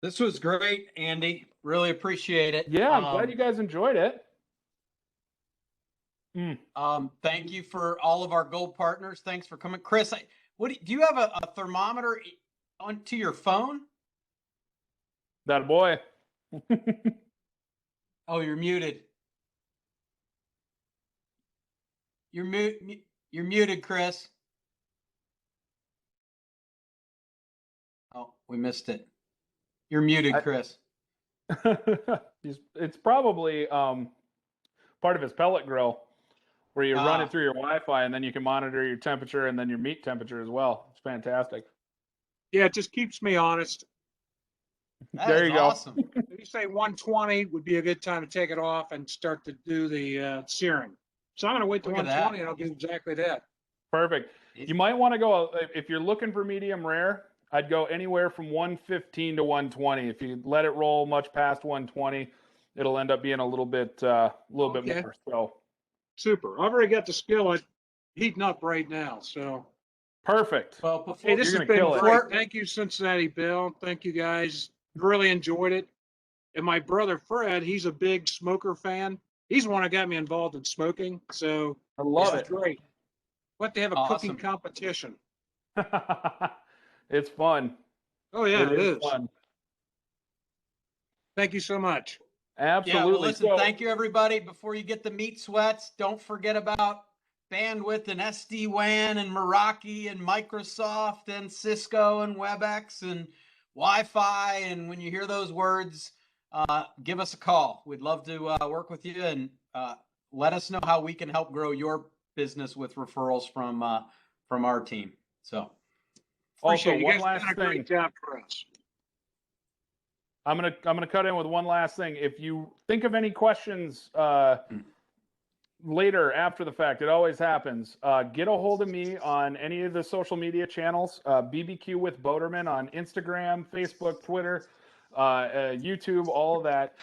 This was great, Andy. Really appreciate it. Yeah, I'm glad you guys enjoyed it. Thank you for all of our gold partners. Thanks for coming, Chris. Do you have a thermometer onto your phone? That a boy. Oh, you're muted. You're muted, Chris. Oh, we missed it. You're muted, Chris. It's probably part of his pellet grill where you run it through your Wi-Fi and then you can monitor your temperature and then your meat temperature as well. It's fantastic. Yeah, it just keeps me honest. There you go. Awesome. If you say 120 would be a good time to take it off and start to do the searing. So I'm going to wait till Look at 120 that. and I'll do exactly that. Perfect. You might want to go, if you're looking for medium rare, I'd go anywhere from 115 to 120. If you let it roll much past 120, it'll end up being a little bit bit more. So super. I've already got the skillet heating up right now. So perfect. Well, before, hey, this You're has gonna been kill it. great. Thank you, Cincinnati Bill. Thank you guys. Really enjoyed it. And my brother Fred, he's a big smoker fan. He's the one that got me involved in smoking. So I love this it. is great. What they have a Awesome. cooking competition. It's fun. Oh yeah, it is. fun. Thank you so much. Absolutely. Yeah, well, listen, So- thank you, everybody. Before you get the meat sweats, don't forget about bandwidth and SD-WAN and Meraki and Microsoft and Cisco and WebEx and Wi-Fi. And when you hear those words, give us a call. We'd love to work with you and let us know how we can help grow your business with referrals from our team. So Also, Appreciate it. You one guys last done a thing. great job for us. I'm gonna cut in with one last thing. If you think of any questions later after the fact, it always happens. Get a hold of me on any of the social media channels. BBQ with Boderman on Instagram, Facebook, Twitter, YouTube, all of that.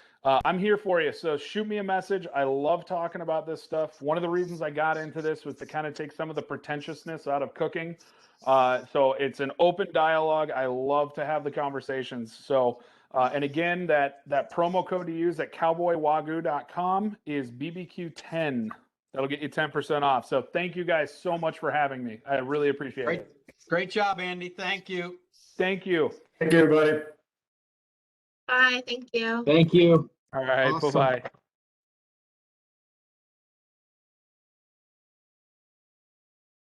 I'm here for you. So shoot me a message. I love talking about this stuff. One of the reasons I got into this was to kind of take some of the pretentiousness out of cooking. So it's an open dialogue. I love to have the conversations. So, and again, that promo code to use at cowboywagyu.com is BBQ10. That'll get you 10% off. So thank you guys so much for having me. I really appreciate it. great job, Andy. Thank you. Thank you. Thank you, everybody. Bye. Thank you. Thank you. All right. Awesome. Bye-bye.